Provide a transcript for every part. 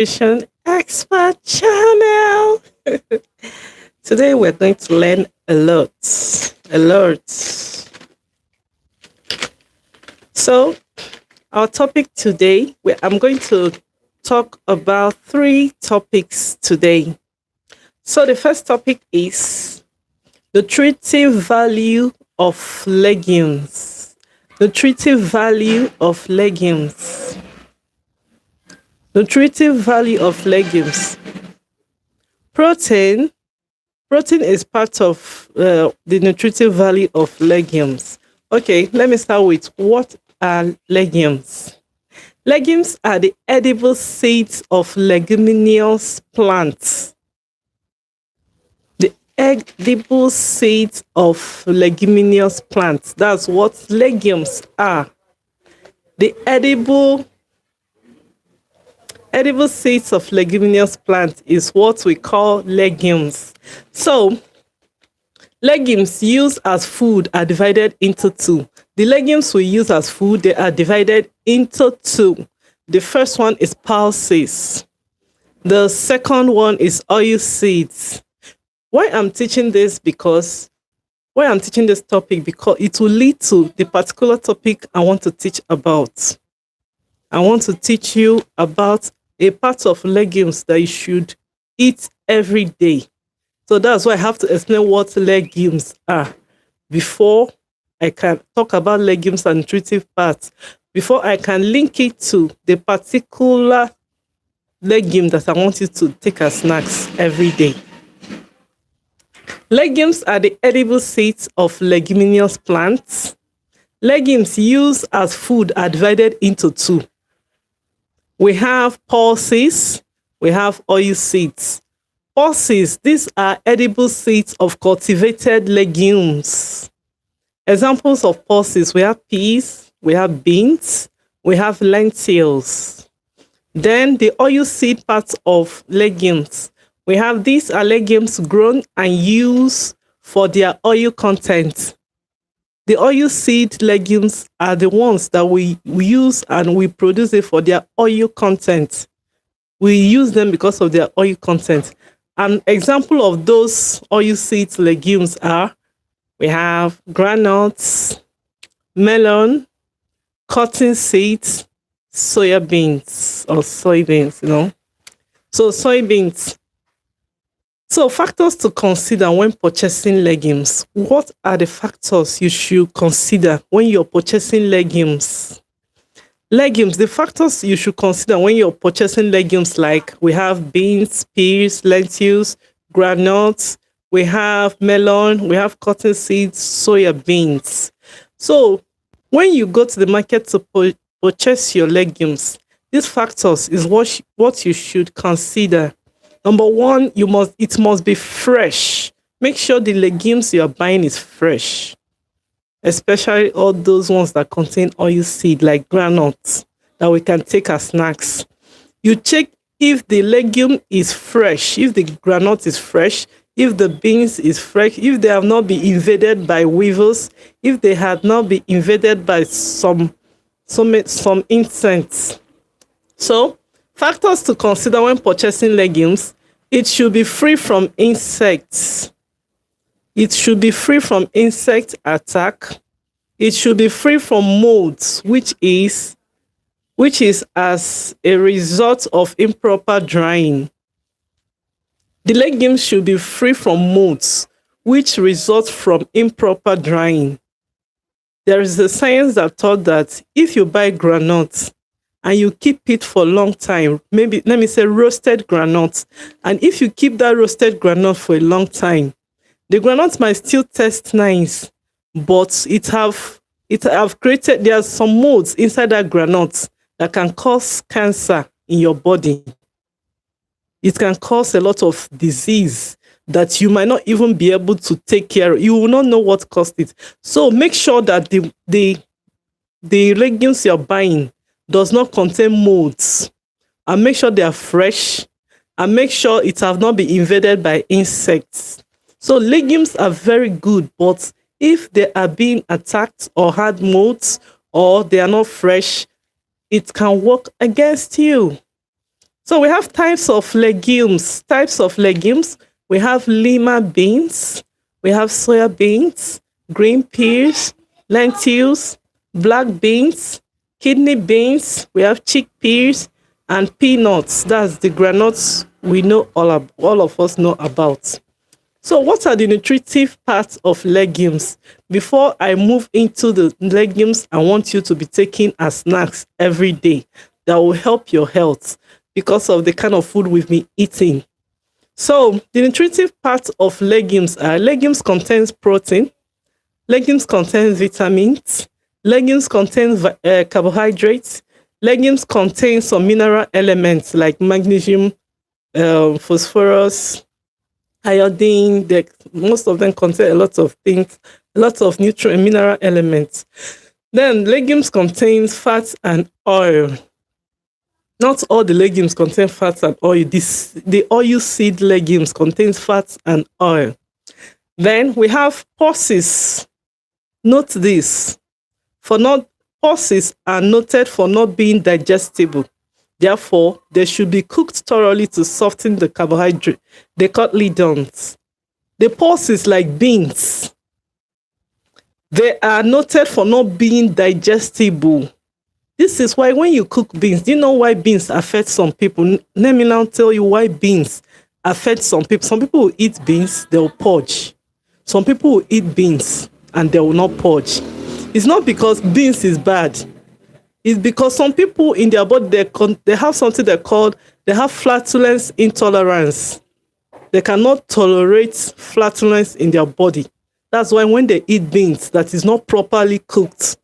nutrition expert channel. Today we're going to learn a lot. A lot. So, our topic today, I'm going to talk about three topics today. So, the first topic is nutritive value of legumes. Nutritive value of legumes. Nutritive value of legumes. Protein. Protein is part of the nutritive value of legumes. Okay, let me start with what are legumes. Legumes are the edible seeds of leguminous plants. The edible seeds of leguminous plants. That's what legumes are. The edible seeds of leguminous plants is what we call legumes. So, legumes used as food are divided into two. The legumes we use as food, they are divided into two. The first one is pulses. The second one is oil seeds. Why I'm teaching this topic, because it will lead to the particular topic I want to teach about. I want to teach you about a part of legumes that you should eat every day. So that's why I have to explain what legumes are before I can talk about legumes and nutritive parts, before I can link it to the particular legume that I want you to take as snacks every day. Legumes are the edible seeds of leguminous plants. Legumes used as food are divided into two. We have pulses, we have oil seeds. Pulses, these are edible seeds of cultivated legumes. Examples of pulses, we have peas, we have beans, we have lentils. Then the oil seed parts of legumes. These are legumes grown and used for their oil content. The oil seed legumes are the ones that we use and we produce it for their oil content. We use them because of their oil content. An example of those oil seed legumes are, we have granules, melon, cotton seeds, soybeans. So soybeans. So factors to consider when purchasing legumes. What are the factors you should consider when you're purchasing legumes? The factors you should consider when you're purchasing legumes, like we have beans, peas, lentils, granules, we have melon, we have cotton seeds, soya beans. So when you go to the market to purchase your legumes, these factors is what you should consider. Number one, it must be fresh. Make sure the legumes you are buying is fresh, especially all those ones that contain oil seed, like granules that we can take as snacks. You check if the legume is fresh, if the granite is fresh, if the beans is fresh, if they have not been invaded by weevils, if they have not been invaded by some insects. So, factors to consider when purchasing legumes: it should be free from insects. It should be free from insect attack. It should be free from molds, which is as a result of improper drying. The legumes should be free from molds, which results from improper drying. There is a science that taught that if you buy granules and you keep it for a long time, maybe let me say roasted granules, and if you keep that roasted granule for a long time, the granules might still taste nice, but there are some molds inside that granules that can cause cancer in your body. It can cause a lot of disease that you might not even be able to take care of. You will not know what caused it. So make sure that the legumes you're buying does not contain molds, and make sure they are fresh, and make sure it have not been invaded by insects. So legumes are very good, but if they are being attacked or had molds or they are not fresh, it can work against you. So we have types of legumes. Types of legumes. We have lima beans. We have soya beans, green peas, lentils, black beans, kidney beans. We have chickpeas and peanuts. That's the granules we know all of us know about. So what are the nutritive parts of legumes? Before I move into the legumes, I want you to be taking as snacks every day that will help your health because of the kind of food we've been eating. So the nutritive parts of legumes are: legumes contains protein, legumes contains vitamins, legumes contains carbohydrates, legumes contain some mineral elements like magnesium, phosphorus, iodine. Most of them contain a lot of things, a lot of nutrient mineral elements. Then legumes contains fats and oil. Not all the legumes contain fats and oil. The oil seed legumes contains fats and oil. Then we have pulses. Note this. Pulses are noted for not being digestible. Therefore, they should be cooked thoroughly to soften the carbohydrate, the cotyledons. The pulses, like beans, they are noted for not being digestible. This is why when you cook beans, do you know why beans affect some people? Let me now tell you why beans affect some people. Some people will eat beans, they will purge. Some people will eat beans and they will not purge. It's not because beans is bad. It's because some people in their body, they have something they have flatulence intolerance. They cannot tolerate flatulence in their body. That's why when they eat beans that is not properly cooked,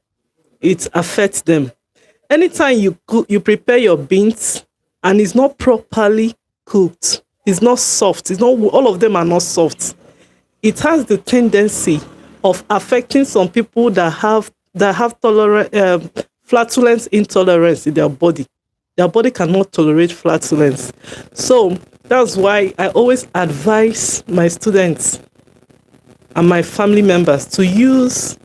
it affects them. Anytime you prepare your beans and it's not properly cooked, it's not soft, all of them are not soft. It has the tendency of affecting some people that have flatulence intolerance in their body. Their body cannot tolerate flatulence. So that's why I always advise my students and my family members to use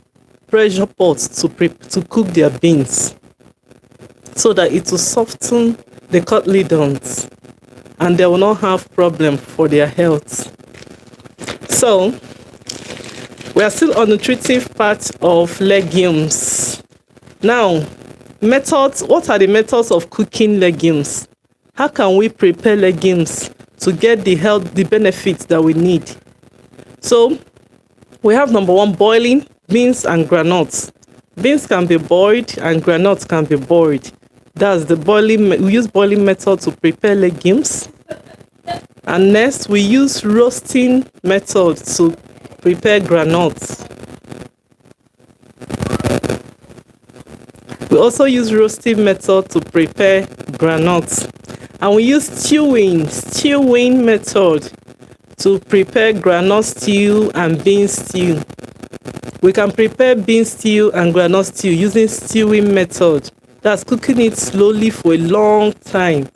pressure pots to cook their beans, so that it will soften the cotyledons and they will not have problem for their health. So we are still on nutritive part of legumes. Now, methods. What are the methods of cooking legumes? How can we prepare legumes to get the benefits that we need? So we have number one, boiling beans and granules. Beans can be boiled and granules can be boiled. That's the boiling. We use boiling method to prepare legumes. And next, we use roasting method to prepare granules. We also use roasting method to prepare granules. And we use stewing method to prepare granule stew and bean stew. We can prepare bean stew and granule stew using stewing method. That's cooking it slowly for a long time.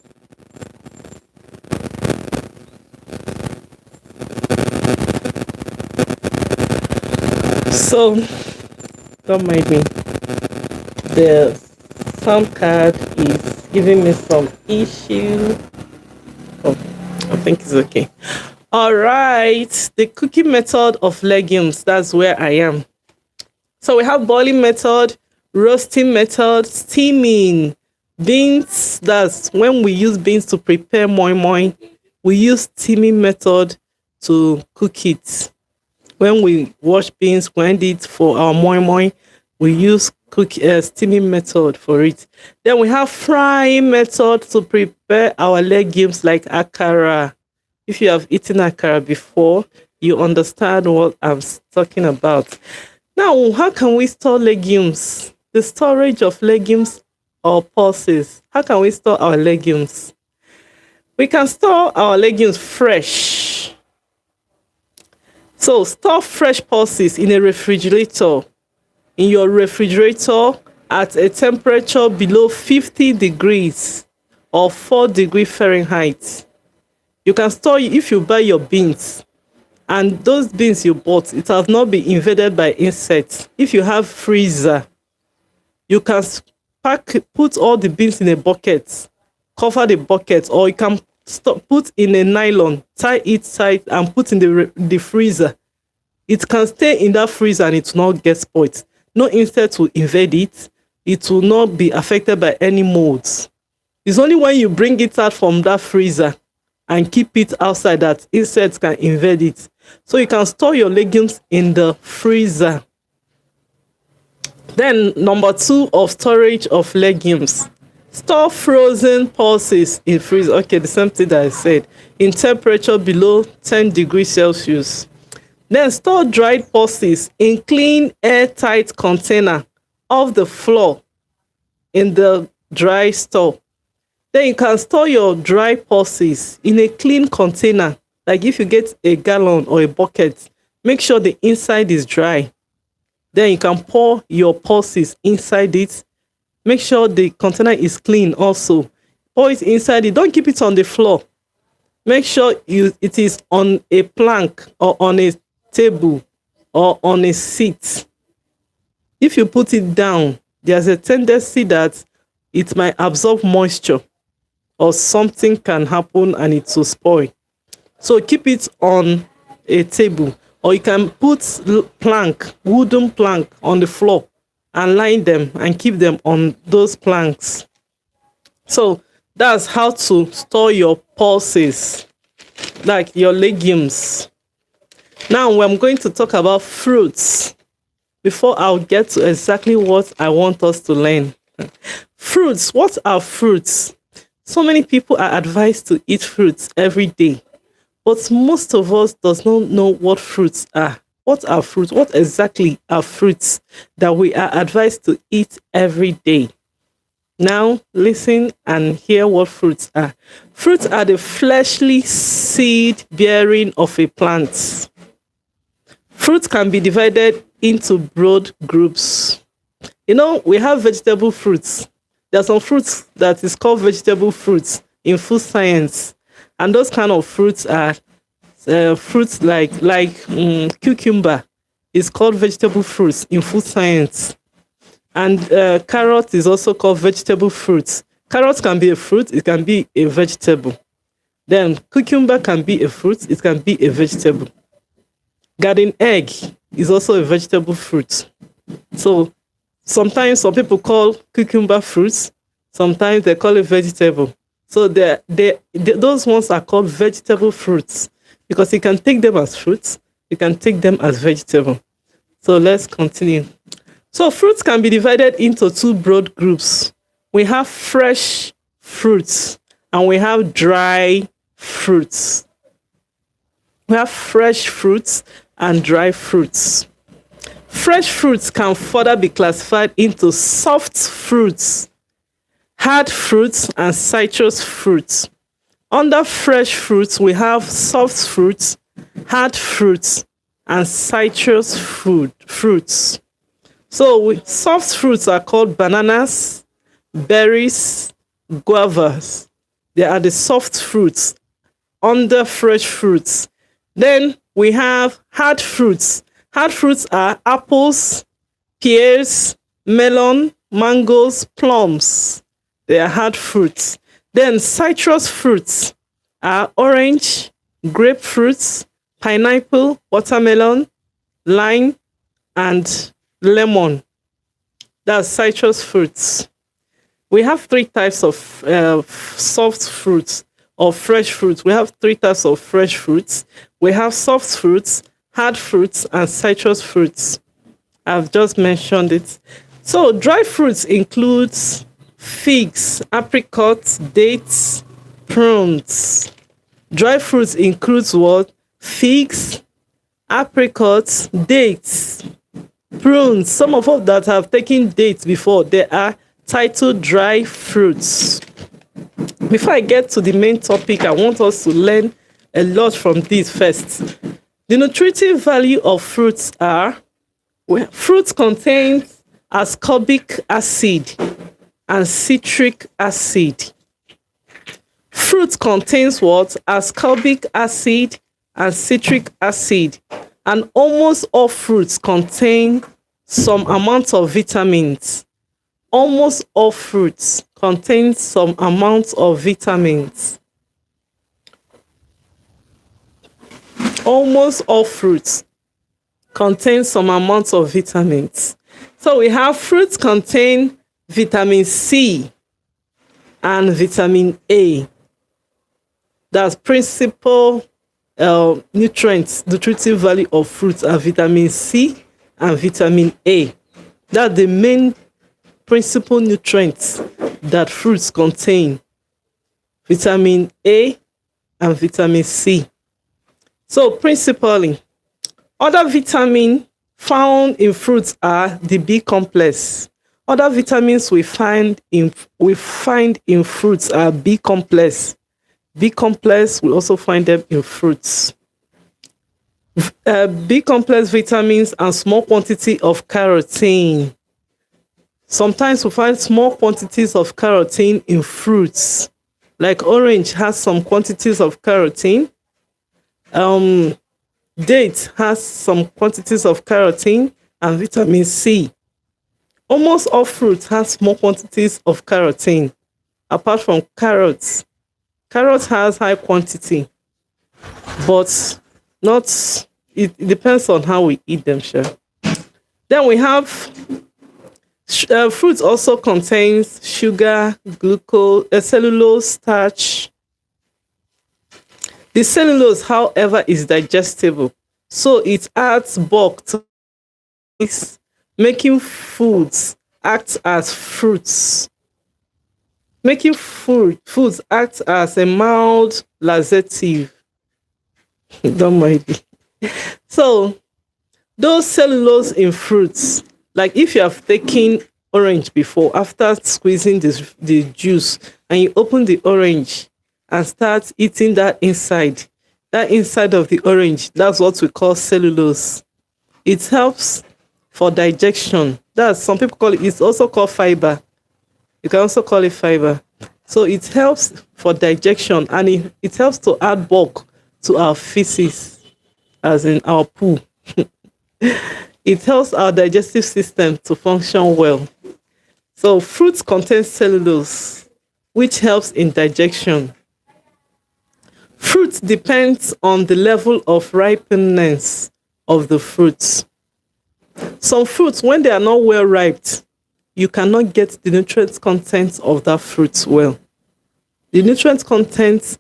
So, don't mind me. The sound card is giving me some issue. Oh, I think it's okay. All right, the cooking method of legumes, that's where I am. So we have boiling method, roasting method, steaming. Beans, that's when we use beans to prepare moi moi. We use steaming method to cook it. When we wash beans, grind it for our moi moi, we use steaming method for it. Then we have frying method to prepare our legumes like akara. If you have eaten akara before, you understand what I'm talking about. Now, how can we store legumes? The storage of legumes or pulses. How can we store our legumes? We can store our legumes fresh. So store fresh pulses in a refrigerator. In your refrigerator at a temperature below 50 degrees or 4 degrees Fahrenheit. You can store, if you buy your beans and those beans you bought, it has not been invaded by insects. If you have freezer, you can put all the beans in a bucket cover the bucket, or you can put in a nylon, tie it tight, and put in the freezer. It can stay in that freezer and it will not get spoiled. No insect will invade it. It will not be affected by any molds. It's only when you bring it out from that freezer and keep it outside that insects can invade it. So you can store your legumes in the freezer. Then number 2 of storage of legumes. Store frozen pulses in freezer. Okay, the same thing that I said. In temperature below 10 degrees Celsius. Then store dried pulses in clean, airtight container off the floor in the dry store. Then you can store your dry pulses in a clean container. Like if you get a gallon or a bucket, make sure the inside is dry. Then you can pour your pulses inside it. Make sure the container is clean also. Pour it inside it. Don't keep it on the floor. Make sure it is on a plank or on a table or on a seat. If you put it down, there's a tendency that it might absorb moisture or something can happen and it will spoil. So keep it on a table, or you can put wooden plank on the floor and line them and keep them on those planks. So that's how to store your pulses, like your legumes. Now I'm going to talk about fruits before I'll get to exactly what I want us to learn. Fruits. What are fruits? So many people are advised to eat fruits every day, but most of us does not know what fruits are. What are fruits? What exactly are fruits that we are advised to eat every day? Now, listen and hear what fruits are. Fruits are the fleshly seed bearing of a plant. Fruits can be divided into broad groups. We have vegetable fruits. There are some fruits that is called vegetable fruits in food science. And those kind of fruits are fruits like cucumber is called vegetable fruits in food science. And carrot is also called vegetable fruits. Carrot can be a fruit, it can be a vegetable. Then cucumber can be a fruit, it can be a vegetable. Garden egg is also a vegetable fruit. So sometimes some people call cucumber fruits, sometimes they call it vegetable. So those ones are called vegetable fruits because you can take them as fruits, you can take them as vegetable. So let's continue. So fruits can be divided into 2 broad groups. We have fresh fruits and we have dry fruits. We have fresh fruits and dry fruits. Fresh fruits can further be classified into soft fruits, hard fruits, and citrus fruits. Under fresh fruits, we have soft fruits, hard fruits, and citrus fruits. So soft fruits are called bananas, berries, guavas. They are the soft fruits under fresh fruits. Then we have hard fruits. Hard fruits are apples, pears, melon, mangoes, plums. They are hard fruits. Then citrus fruits are orange, grapefruits, pineapple, watermelon, lime, and lemon. That's citrus fruits. We have 3 types of soft fruits or fresh fruits. We have 3 types of fresh fruits. We have soft fruits, hard fruits, and citrus fruits. I've just mentioned it. So dry fruits includes figs, apricots, dates, prunes. Dry fruits includes what? Figs, apricots, dates, prunes. Some of us that have taken dates before, they are titled dry fruits. Before I get to the main topic, I want us to learn a lot from this first. The nutritive value of fruits are, fruits contain ascorbic acid and citric acid. Fruit contains what? Ascorbic acid and citric acid. And almost all fruits contain some amount of vitamins. Almost all fruits contains some amount of vitamins. Almost all fruits contain some amount of vitamins. So we have fruits contain vitamin C and vitamin A. That's principal nutritive value of fruits are vitamin C and vitamin A. That's the main principal nutrients that fruits contain. Vitamin A and vitamin C. So principally, other vitamins found in fruits are the B complex. Other vitamins we find in fruits are B complex. B complex, we also find them in fruits. B complex vitamins and small quantity of carotene. Sometimes we find small quantities of carotene in fruits. Like orange has some quantities of carotene. Date has some quantities of carotene and vitamin C. Almost all fruits have small quantities of carotene, apart from carrots. Carrots has high quantity, but not. It depends on how we eat them, sure. Then we have fruits also contains sugar, glucose, cellulose, starch. The cellulose, however, is digestible, so it adds bulk to this, making foods act as fruits. Making foods act as a mild laxative. Don't mind me. So, those cellulose in fruits, like if you have taken orange before, after squeezing the juice, and you open the orange and start eating that inside of the orange, that's what we call cellulose. It helps for digestion. That's, some people call it, it's also called fiber. You can also call it fiber. So it helps for digestion, and it helps to add bulk to our feces, as in our poo. It helps our digestive system to function well. So fruits contain cellulose, which helps in digestion. Fruit depends on the level of ripeness of the fruits. Some fruits, when they are not well ripe, you cannot get the nutrient content of that fruit well. The nutrient content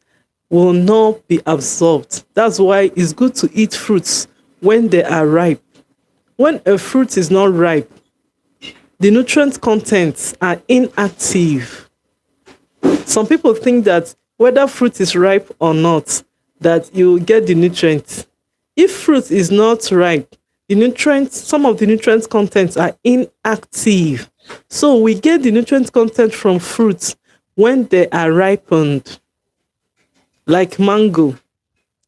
will not be absorbed. That's why it's good to eat fruits when they are ripe. When a fruit is not ripe, the nutrient contents are inactive. Some people think that whether fruit is ripe or not, that you get the nutrients. If fruit is not ripe, some of the nutrient contents are inactive. So we get the nutrient content from fruits when they are ripened. Like mango.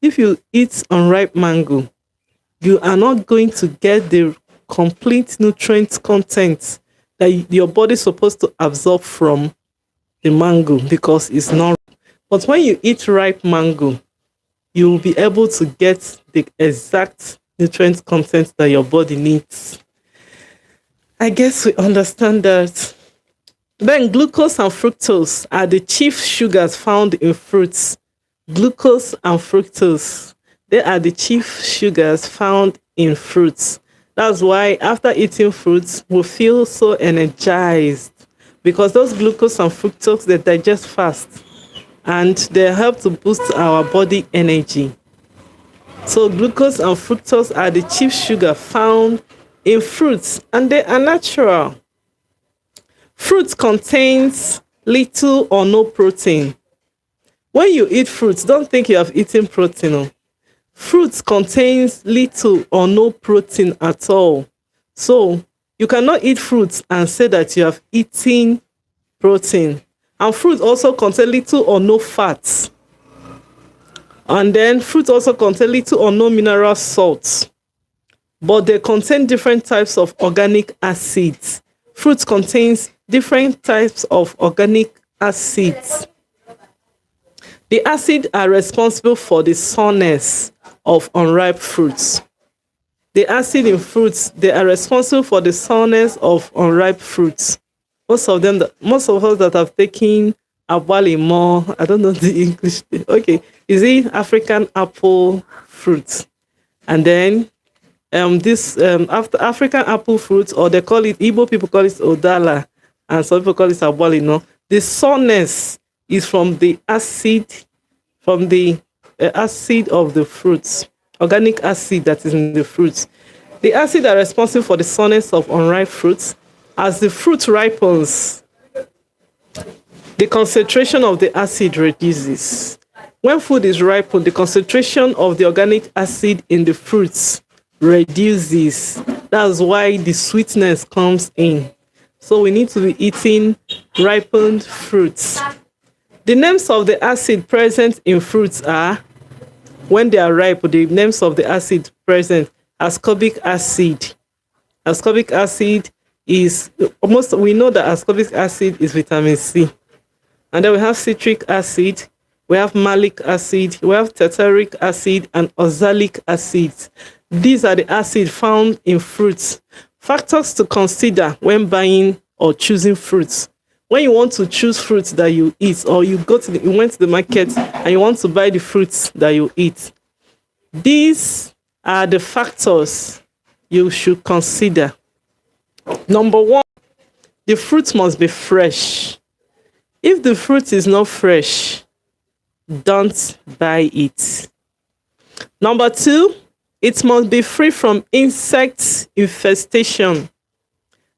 If you eat unripe mango, you are not going to get the complete nutrient content that your body is supposed to absorb from the mango, because it's not. But when you eat ripe mango, you will be able to get the exact nutrient content that your body needs. I guess we understand that. Then glucose and fructose are the chief sugars found in fruits. Glucose and fructose, they are the chief sugars found in fruits. That's why after eating fruits, we feel so energized, because those glucose and fructose, they digest fast and they help to boost our body energy. So glucose and fructose are the chief sugar found in fruits, and they are natural. Fruits contains little or no protein. When you eat fruits, don't think you have eaten protein. No. Fruits contains little or no protein at all. So you cannot eat fruits and say that you have eaten protein. And fruits also contain little or no fats. And then fruits also contain little or no mineral salts. But they contain different types of organic acids. Fruits contains different types of organic acids. The acids are responsible for the sourness of unripe fruits. The acid in fruits, they are responsible for the sourness of unripe fruits. Most of us that have taken more, I don't know the English. Okay, is it African apple fruit? And then this after African apple fruit, or they call it, Igbo people call it odala, and some people call it abwali. No, the sourness is from the acid of the fruits, organic acid that is in the fruits. The acid are responsible for the sourness of unripe fruits. As the fruit ripens, the concentration of the acid reduces. When food is ripened, the concentration of the organic acid in the fruits reduces. That's why the sweetness comes in. So we need to be eating ripened fruits. The names of the acid present in fruits are, when they are ripe, the names of the acid present: ascorbic acid. Ascorbic acid is we know that ascorbic acid is vitamin C. And then we have citric acid, we have malic acid, we have tartaric acid, and oxalic acid. These are the acids found in fruits. Factors to consider when buying or choosing fruits. When you want to choose fruits that you eat, or you went to the market and you want to buy the fruits that you eat, these are the factors you should consider. Number one, the fruit must be fresh. If the fruit is not fresh, don't buy it. Number two, it must be free from insect infestation.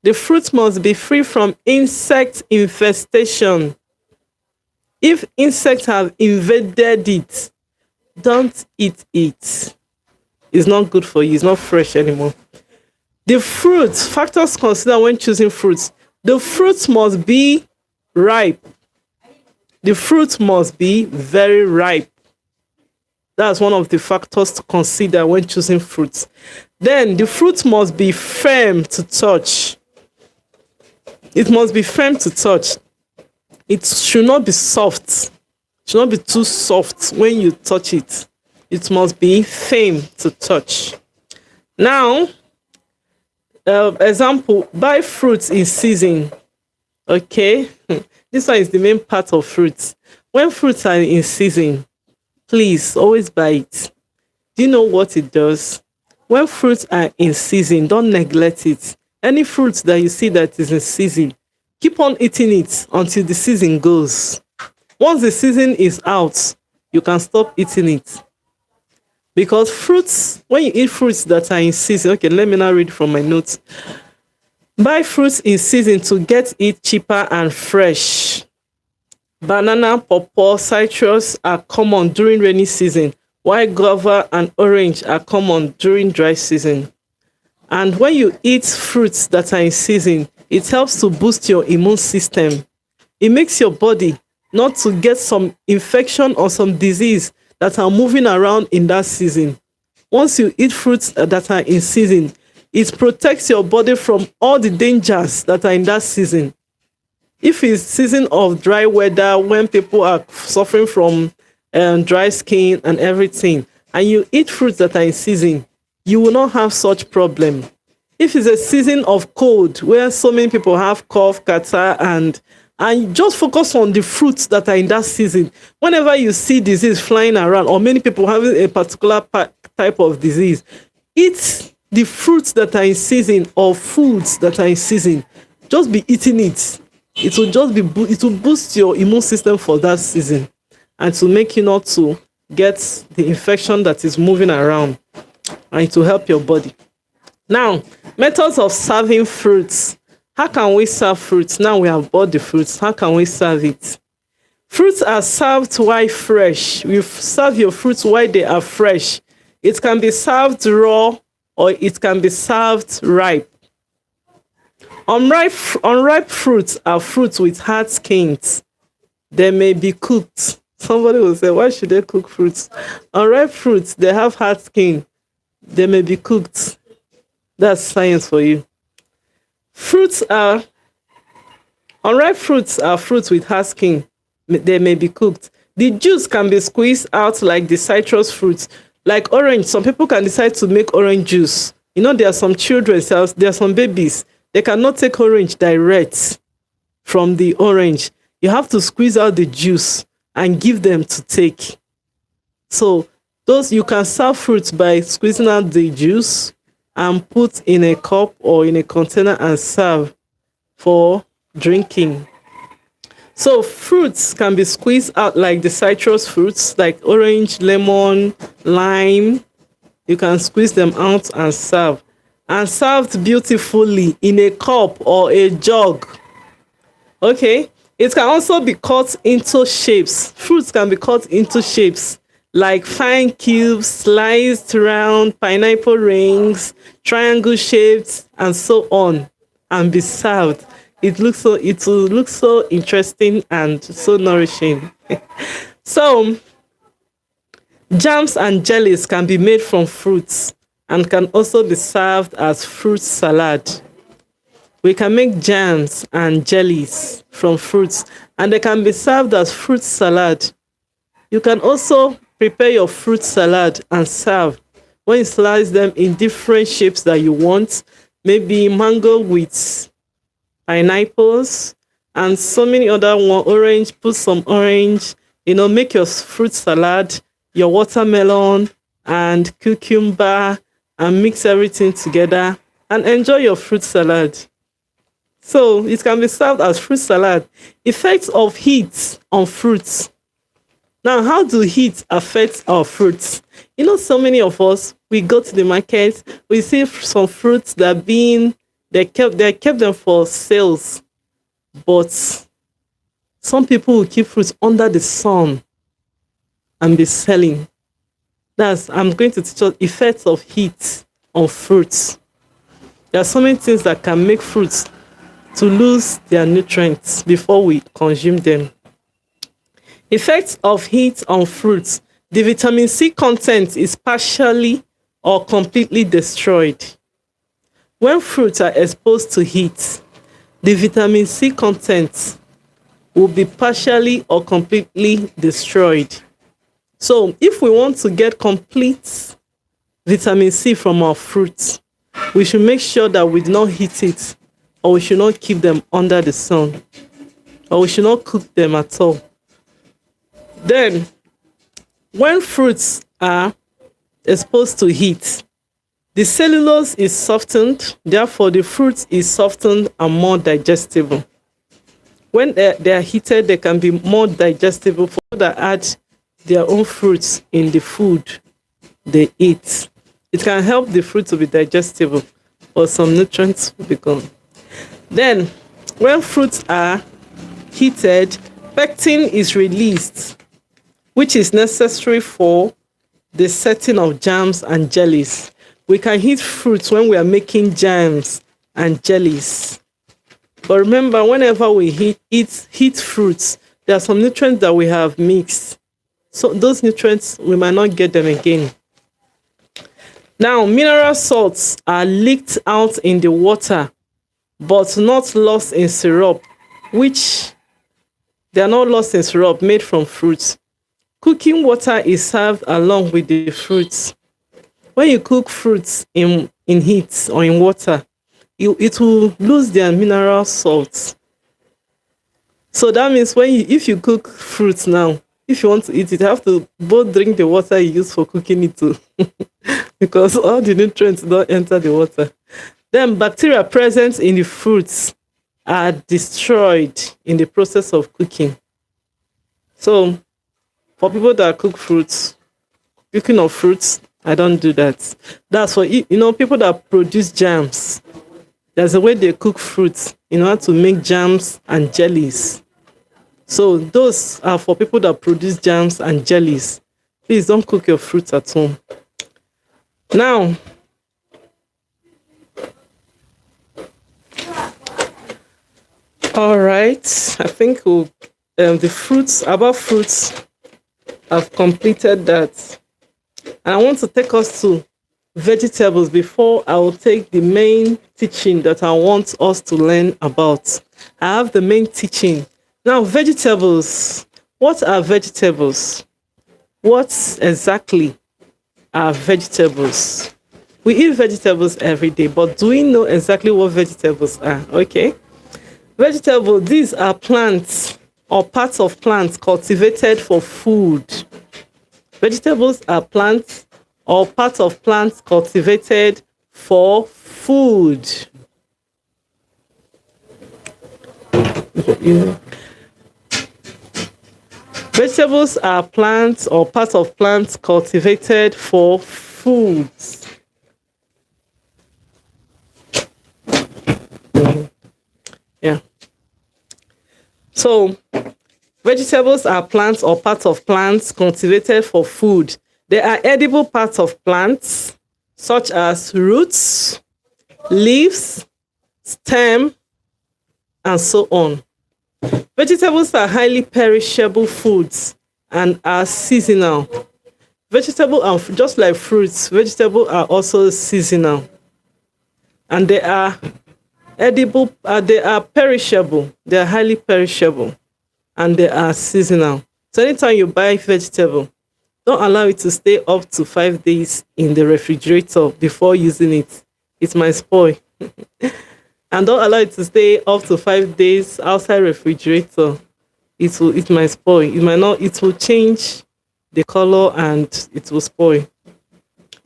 The fruit must be free from insect infestation. If insects have invaded it, don't eat it. It's not good for you. It's not fresh anymore. The fruits, factors considered when choosing fruits. The fruit must be ripe. The fruit must be very ripe. That's one of the factors to consider when choosing fruits. Then the fruit must be firm to touch. It must be firm to touch. It should not be soft. It should not be too soft when you touch it. It must be firm to touch. Now, example, buy fruits in season. Okay, this one is the main part of fruits. When fruits are in season, please always buy it. Do you know what it does? When fruits are in season, don't neglect it. Any fruits that you see that is in season, keep on eating it until the season goes. Once the season is out, you can stop eating it. Because fruits, when you eat fruits that are in season, okay, let me now read from my notes. Buy fruits in season to get it cheaper and fresh. Banana, pawpaw, citrus are common during rainy season, while guava and orange are common during dry season. And when you eat fruits that are in season, it helps to boost your immune system. It makes your body not to get some infection or some disease that are moving around in that season. Once you eat fruits that are in season, it protects your body from all the dangers that are in that season. If it's season of dry weather, when people are suffering from dry skin and everything, and you eat fruits that are in season, you will not have such problem. If it's a season of cold, where so many people have cough, catarrh, and just focus on the fruits that are in that season. Whenever you see disease flying around, or many people having a particular type of disease, eat the fruits that are in season or foods that are in season. Just be eating it. It will boost your immune system for that season, and to make you not to get the infection that is moving around, and it will help your body. Now, methods of serving fruits. How can we serve fruits? Now we have bought the fruits. How can we serve it? Fruits are served while fresh. You serve your fruits while they are fresh. It can be served raw, or it can be served ripe. Unripe fruits are fruits with hard skins. They may be cooked. Somebody will say, why should they cook fruits? Unripe fruits, they have hard skin. They may be cooked. That's science for you. Unripe fruits are fruits with hard skin. They may be cooked. The juice can be squeezed out like the citrus fruits. Like orange, some people can decide to make orange juice. You know, there are some children, there are some babies, they cannot take orange direct. from the orange. You have to squeeze out the juice and give them to take. So those you can serve fruits by squeezing out the juice and put in a cup or in a container and serve for drinking. So fruits can be squeezed out like the citrus fruits like orange, lemon, lime. You can squeeze them out and serve. And served beautifully in a cup or a jug. Okay? It can also be cut into shapes. Fruits can be cut into shapes like fine cubes, sliced round, pineapple rings, triangle shapes, and so on, and be served. It will look so interesting and so nourishing. So, jams and jellies can be made from fruits and can also be served as fruit salad. We can make jams and jellies from fruits and they can be served as fruit salad. You can also prepare your fruit salad and serve when you slice them in different shapes that you want. Maybe mango with pineapples and so many other one. Orange, put some orange. Make your fruit salad, your watermelon and cucumber and mix everything together and enjoy your fruit salad. So it can be served as fruit salad. Effects of heat on fruits. Now, how do heat affect our fruits? So many of us, we go to the market, we see some fruits that are they kept them for sales, but some people will keep fruits under the sun and be selling. I'm going to teach us effects of heat on fruits. There are so many things that can make fruits to lose their nutrients before we consume them. Effects of heat on fruits. The vitamin C content is partially or completely destroyed. When fruits are exposed to heat, the vitamin C content will be partially or completely destroyed. So if we want to get complete vitamin C from our fruits, we should make sure that we do not heat it, or we should not keep them under the sun, or we should not cook them at all. Then, when fruits are exposed to heat, the cellulose is softened, therefore the fruit is softened and more digestible. When they are heated, they can be more digestible for people that add their own fruits in the food they eat. It can help the fruit to be digestible, or some nutrients will be gone. Then, when fruits are heated, pectin is released, which is necessary for the setting of jams and jellies. We can heat fruits when we are making jams and jellies. But remember, whenever we heat fruits, there are some nutrients that we have mixed. So those nutrients, we might not get them again. Now, mineral salts are leaked out in the water, but not lost in syrup, which they are not lost in syrup made from fruits. Cooking water is served along with the fruits. When you cook fruits in heat or in water, it will lose their mineral salts. So that means if you cook fruits now, if you want to eat it, you have to both drink the water you use for cooking it too, because all the nutrients don't enter the water. Then bacteria present in the fruits are destroyed in the process of cooking. So for people that cook fruits, cooking of fruits, I don't do that. That's for people that produce jams. There's a way they cook fruits in order to make jams and jellies. So those are for people that produce jams and jellies. Please don't cook your fruits at home. Now, all right, I think the fruits, about fruits, I've completed that. And I want to take us to vegetables before I will take the main teaching that I want us to learn about. I have the main teaching. Now, vegetables. What are vegetables? What exactly are vegetables? We eat vegetables every day, but do we know exactly what vegetables are? Okay. Vegetable, these are plants or parts of plants cultivated for food. Vegetables are plants or parts of plants cultivated for food. Vegetables are plants or parts of plants cultivated for food. Yeah. So, vegetables are plants or parts of plants cultivated for food. They are edible parts of plants, such as roots, leaves, stem, and so on. Vegetables are highly perishable foods and are seasonal. Vegetable are just like fruits, vegetables are also seasonal. And they are edible, they are perishable, they are highly perishable, and they are seasonal. So anytime you buy vegetable, don't allow it to stay up to 5 days in the refrigerator before using it. It might spoil. And don't allow it to stay up to 5 days outside refrigerator. It might spoil. It might not, it will change the color and it will spoil.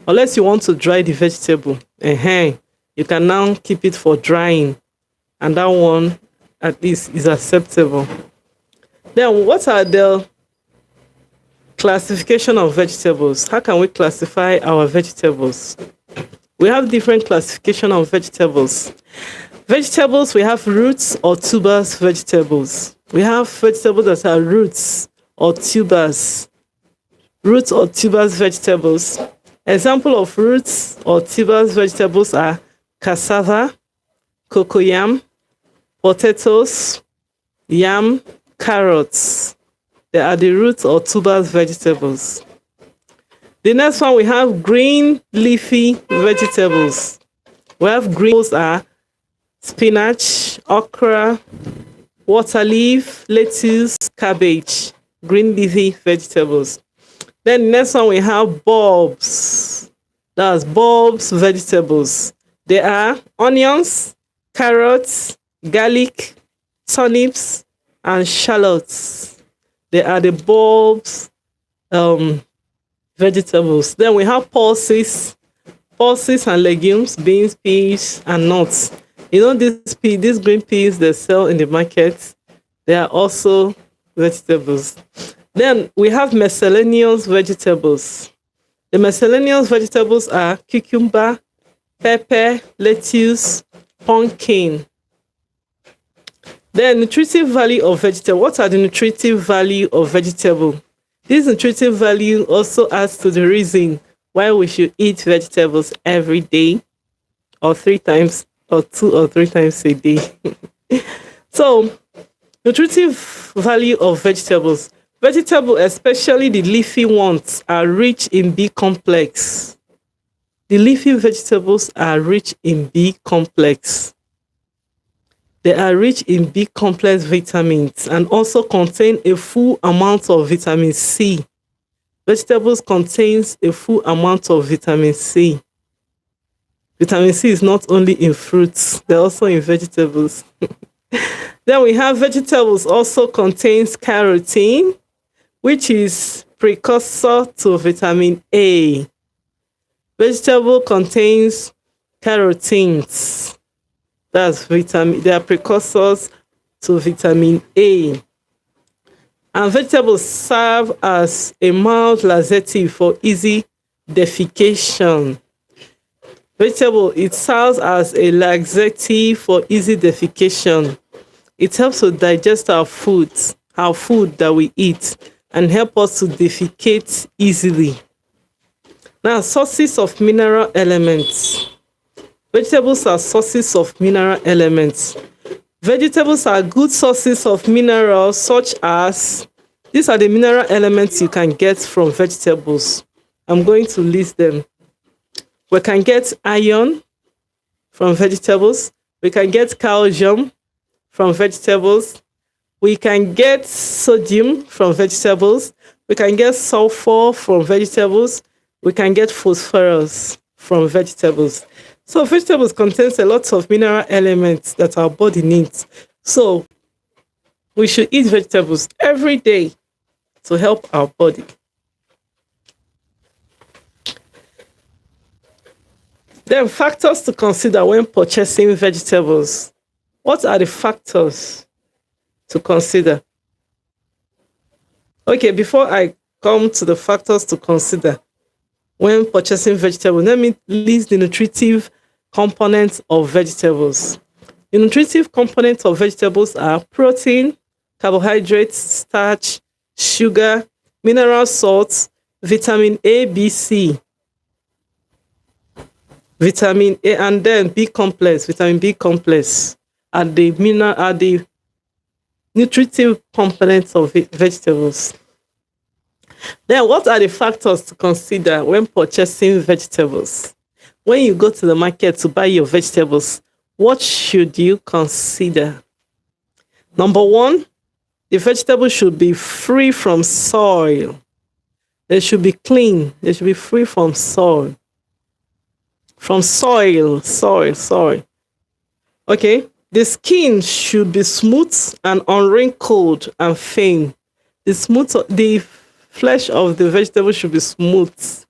Unless you want to dry the vegetable, you can now keep it for drying. And that one at least is acceptable. Then what are the classification of vegetables? How can we classify our vegetables? We have different classification of vegetables. Vegetables, we have roots or tubers vegetables. We have vegetables that are roots or tubers. Roots or tubers vegetables. Example of roots or tubers vegetables are cassava, cocoyam, potatoes, yam, carrots. They are the roots or tubers vegetables. The next one, we have green leafy vegetables. We have greens are spinach, okra, water leaf, lettuce, cabbage, green leafy vegetables. Then the next one, we have bulbs. That's bulbs vegetables. They are onions, carrots, garlic, turnips, and shallots. They are the bulbs vegetables. Then we have pulses and legumes, beans, peas, and nuts. You know these green peas they sell in the market, they are also vegetables. Then we have miscellaneous vegetables. The miscellaneous vegetables are cucumber, pepper, lettuce, pumpkin. The nutritive value of vegetable. What are the nutritive value of vegetable? This nutritive value also adds to the reason why we should eat vegetables every day, or 3 times, or 2 or 3 times a day. So, nutritive value of vegetables. Vegetables, especially the leafy ones, are rich in B complex. The leafy vegetables are rich in B complex. They are rich in B complex vitamins and also contain a full amount of vitamin C. Vegetables contains a full amount of vitamin C. Vitamin C is not only in fruits, they're also in vegetables. Then we have vegetables also contains carotene, which is precursor to vitamin A. Vegetable contains carotenes. That's vitamin. They are precursors to vitamin A. And vegetables serve as a mild laxative for easy defecation. Vegetable, it serves as a laxative for easy defecation. It helps to digest our food that we eat, and help us to defecate easily. Now, sources of mineral elements. Vegetables are sources of mineral elements. Vegetables are good sources of minerals, such as, these are the mineral elements you can get from vegetables. I'm going to list them. We can get iron from vegetables. We can get calcium from vegetables. We can get sodium from vegetables. We can get sulfur from vegetables. We can get phosphorus from vegetables. So vegetables contains a lot of mineral elements that our body needs. So we should eat vegetables every day to help our body. Then factors to consider when purchasing vegetables. What are the factors to consider? Okay, before I come to the factors to consider when purchasing vegetables, let me list the nutritive components of vegetables. The nutritive components of vegetables are protein, carbohydrates, starch, sugar, mineral salts, vitamin A, B, C, vitamin A, and then B complex, vitamin B complex are the nutritive components of vegetables. Then what are the factors to consider when purchasing vegetables? When you go to the market to buy your vegetables, what should you consider? Number one, the vegetable should be free from soil. They should be clean. They should be free from soil. From soil. Okay. The skin should be smooth and unwrinkled and firm. The flesh of the vegetable should be smooth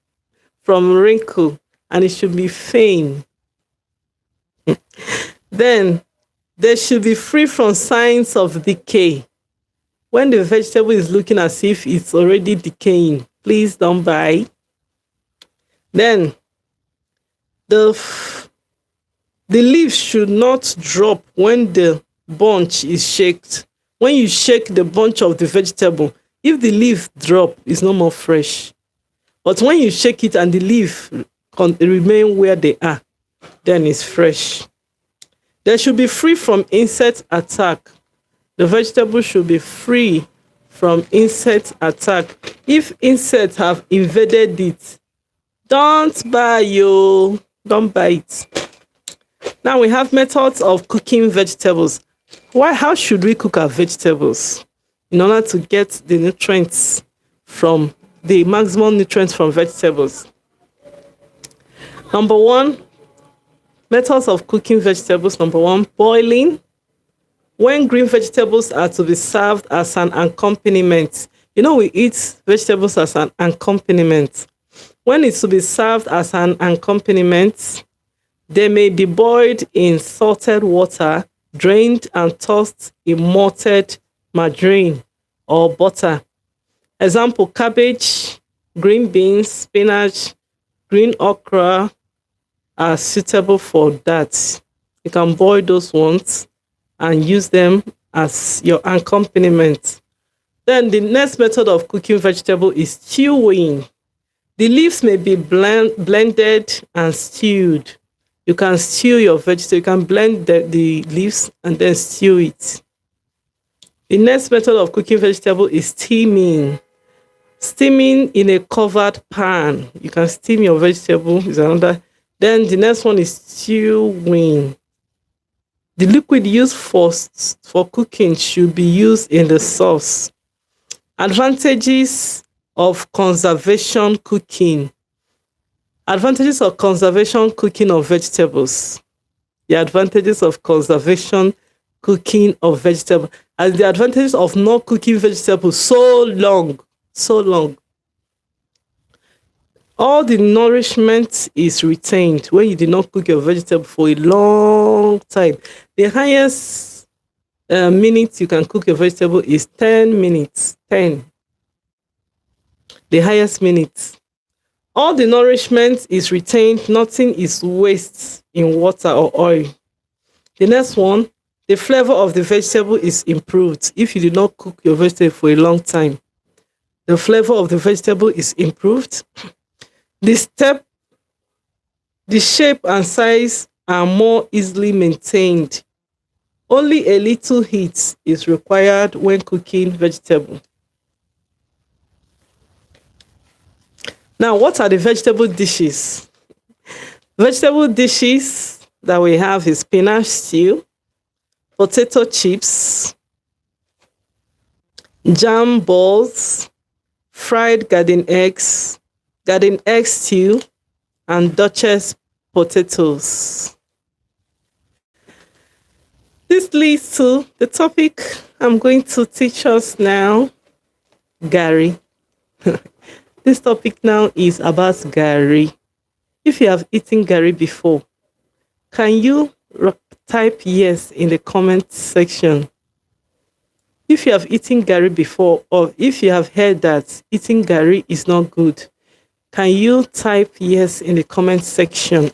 from wrinkle and it should be firm. Then they should be free from signs of decay. When the vegetable is looking as if it's already decaying, please don't buy. Then the leaves should not drop when the bunch is shaked. When you shake the bunch of the vegetable, if the leaf drop, it's no more fresh. But when you shake it and the leaf remain where they are, then it's fresh. They should be free from insect attack. The vegetable should be free from insect attack. If insects have invaded it, don't buy it. Now we have methods of cooking vegetables. How should we cook our vegetables in order to get the maximum nutrients from vegetables? Number one, methods of cooking vegetables. Number one, boiling. When green vegetables are to be served as an accompaniment, we eat vegetables as an accompaniment. When it's to be served as an accompaniment, they may be boiled in salted water, drained and tossed in malted margarine or butter. Example, cabbage, green beans, spinach, green okra are suitable for that. You can boil those ones and use them as your accompaniment. Then the next method of cooking vegetable is stewing. The leaves may be blended and stewed. You can stew your vegetable. You can blend the leaves and then stew it. The next method of cooking vegetable is steaming. Steaming in a covered pan. You can steam your vegetable. Is another. Then the next one is stewing. The liquid used for cooking should be used in the sauce. Advantages of conservation cooking. Advantages of conservation cooking of vegetables. The advantages of conservation cooking of vegetables. And the advantages of not cooking vegetables so long. All the nourishment is retained when you did not cook your vegetable for a long time. The highest minutes you can cook your vegetable is 10 minutes. 10. The highest minutes. All the nourishment is retained. Nothing is waste in water or oil. The next one, the flavor of the vegetable is improved if you did not cook your vegetable for a long time. The flavor of the vegetable is improved. The shape and size are more easily maintained. Only a little heat is required when cooking vegetable. Now, what are the vegetable dishes? Vegetable dishes that we have is spinach stew, potato chips, jam balls, fried garden egg stew, and Duchess potatoes. This leads to the topic I'm going to teach us now, Gary. This topic now is about Gary. If you have eaten Gary before, can you type yes in the comment section? If you have eaten Gary before, or if you have heard that eating Gary is not good, can you type yes in the comment section?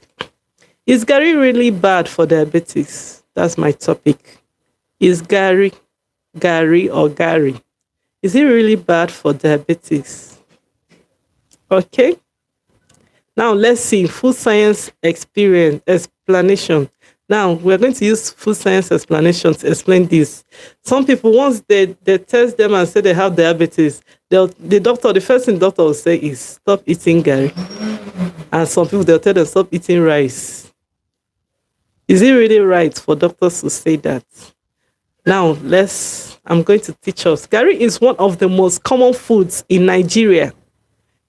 Is Gary really bad for diabetes? That's my topic. Is Gary or Gary? Is it really bad for diabetes? Okay. Now let's see food science explanation. Now we're going to use food science explanation to explain this. Some people, once they test them and say they have diabetes, the first thing the doctor will say is stop eating Gary. And some people, they'll tell them stop eating rice. Is it really right for doctors to say that? Now I'm going to teach us. Gary is one of the most common foods in Nigeria.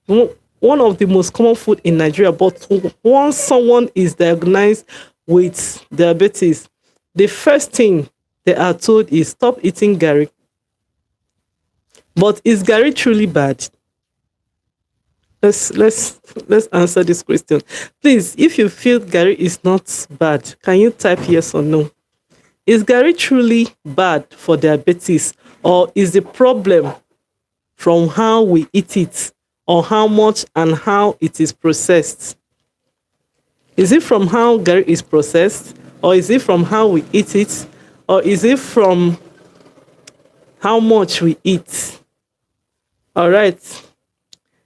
One of the most common food in Nigeria, but once someone is diagnosed with diabetes, the first thing they are told is stop eating Gary. But is Gary truly bad? Let's answer this question. Please, if you feel Gary is not bad, can you type yes or no? Is Gary truly bad for diabetes, or is the problem from how we eat it, or how much and how it is processed? Is it from how Gary is processed, or is it from how we eat it, or is it from how much we eat? All right.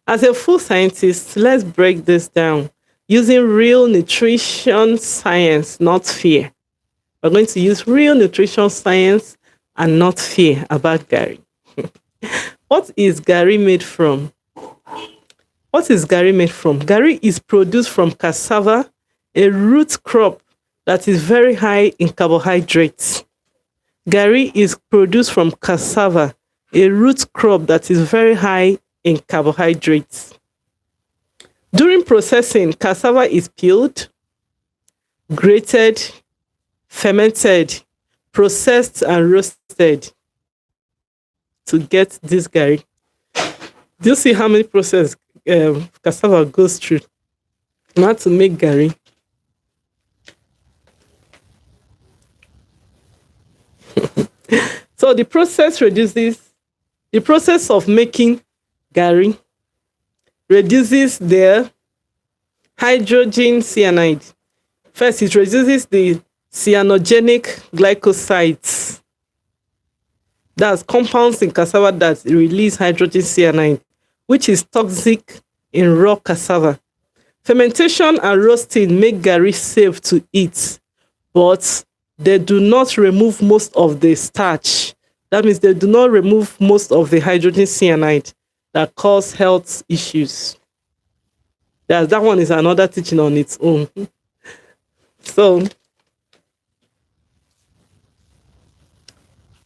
As a food scientist, let's break this down using real nutrition science, not fear. We're going to use real nutrition science and not fear about Gary. What is Gary made from? What is Gary made from? Gary is produced from cassava, a root crop that is very high in carbohydrates. Gary is produced from cassava, a root crop that is very high in carbohydrates. During processing, cassava is peeled, grated, fermented, processed, and roasted to get this Gary. Do you see how many processes cassava goes through not to make Gary? So the process of making Gary reduces the hydrogen cyanide. First, it reduces the cyanogenic glycosides. That's compounds in cassava that release hydrogen cyanide, which is toxic in raw cassava. Fermentation and roasting make Gary safe to eat, but they do not remove most of the starch. That means they do not remove most of the hydrogen cyanide that cause health issues. That one is another teaching on its own. So,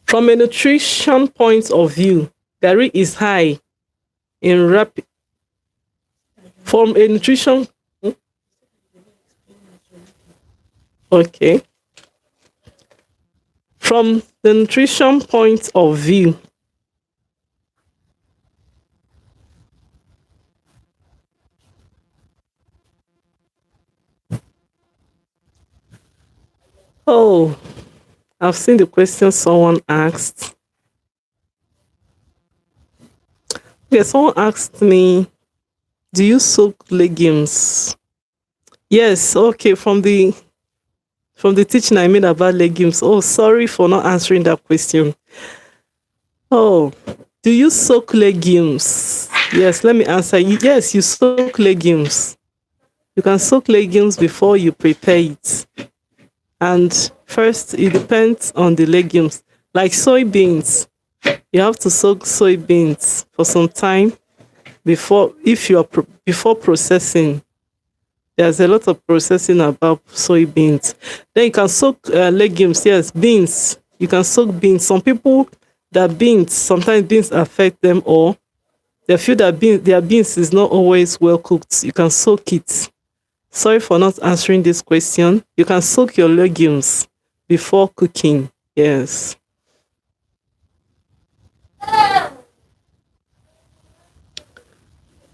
from a nutrition point of view, Gary is high in rapid. From a nutrition, okay. From the nutrition point of view, I've seen the question someone asked. Okay, someone asked me, do you soak legumes? Yes, okay, from the teaching I made about legumes. Oh, sorry for not answering that question. Oh, do you soak legumes? Yes, let me answer you. Yes, you soak legumes. You can soak legumes before you prepare it. And first, it depends on the legumes. Like soybeans, you have to soak soybeans for some time before processing. There's a lot of processing about soybeans. Then you can soak legumes. Yes, beans. You can soak beans. Some people sometimes beans affect them, or they feel that their beans is not always well cooked. You can soak it. Sorry for not answering this question. You can soak your legumes before cooking. Yes.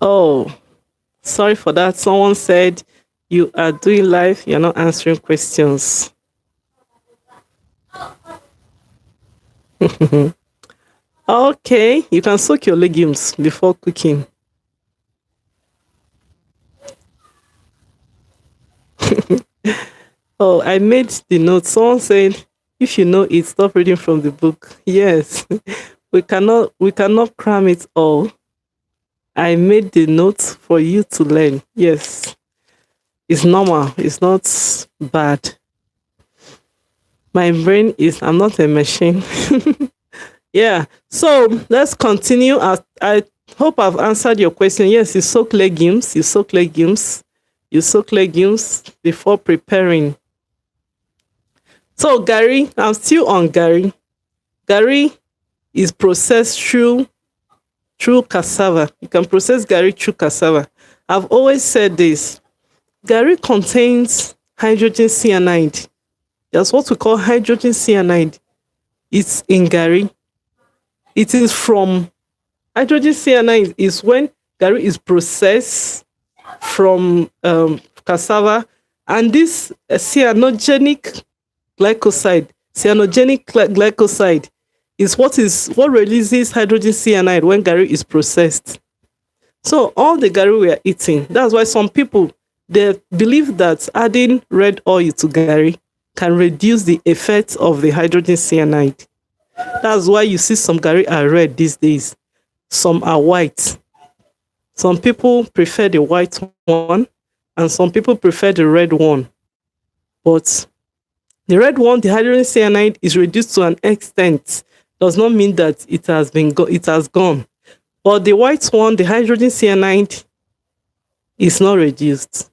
Oh, sorry for that. Someone said you are doing live, you're not answering questions. Okay, you can soak your legumes before cooking. Oh, I made the note. Someone said, if you know it, stop reading from the book. Yes, we cannot cram it all. I made the notes for you to learn. Yes, it's normal. It's not bad. My brain is, I'm not a machine. Yeah. So let's continue. I hope I've answered your question. Yes, you soak legumes. You soak legumes. You soak legumes before preparing. So Gary, I'm still on Gary. Gary is processed through cassava. You can process Gary through cassava. I've always said this. Gary contains hydrogen cyanide. That's what we call hydrogen cyanide. It's in Gary. It is from hydrogen cyanide is when Gary is processed from cassava, and this cyanogenic glycoside is what releases hydrogen cyanide when Gary is processed. So all the Gary we are eating, that's why some people they believe that adding red oil to Gary can reduce the effect of the hydrogen cyanide. That's why you see some Gary are red these days. Some are white. Some people prefer the white one, and some people prefer the red one. But the red one, the hydrogen cyanide is reduced to an extent. Does not mean that it has gone. But the white one, the hydrogen cyanide, is not reduced.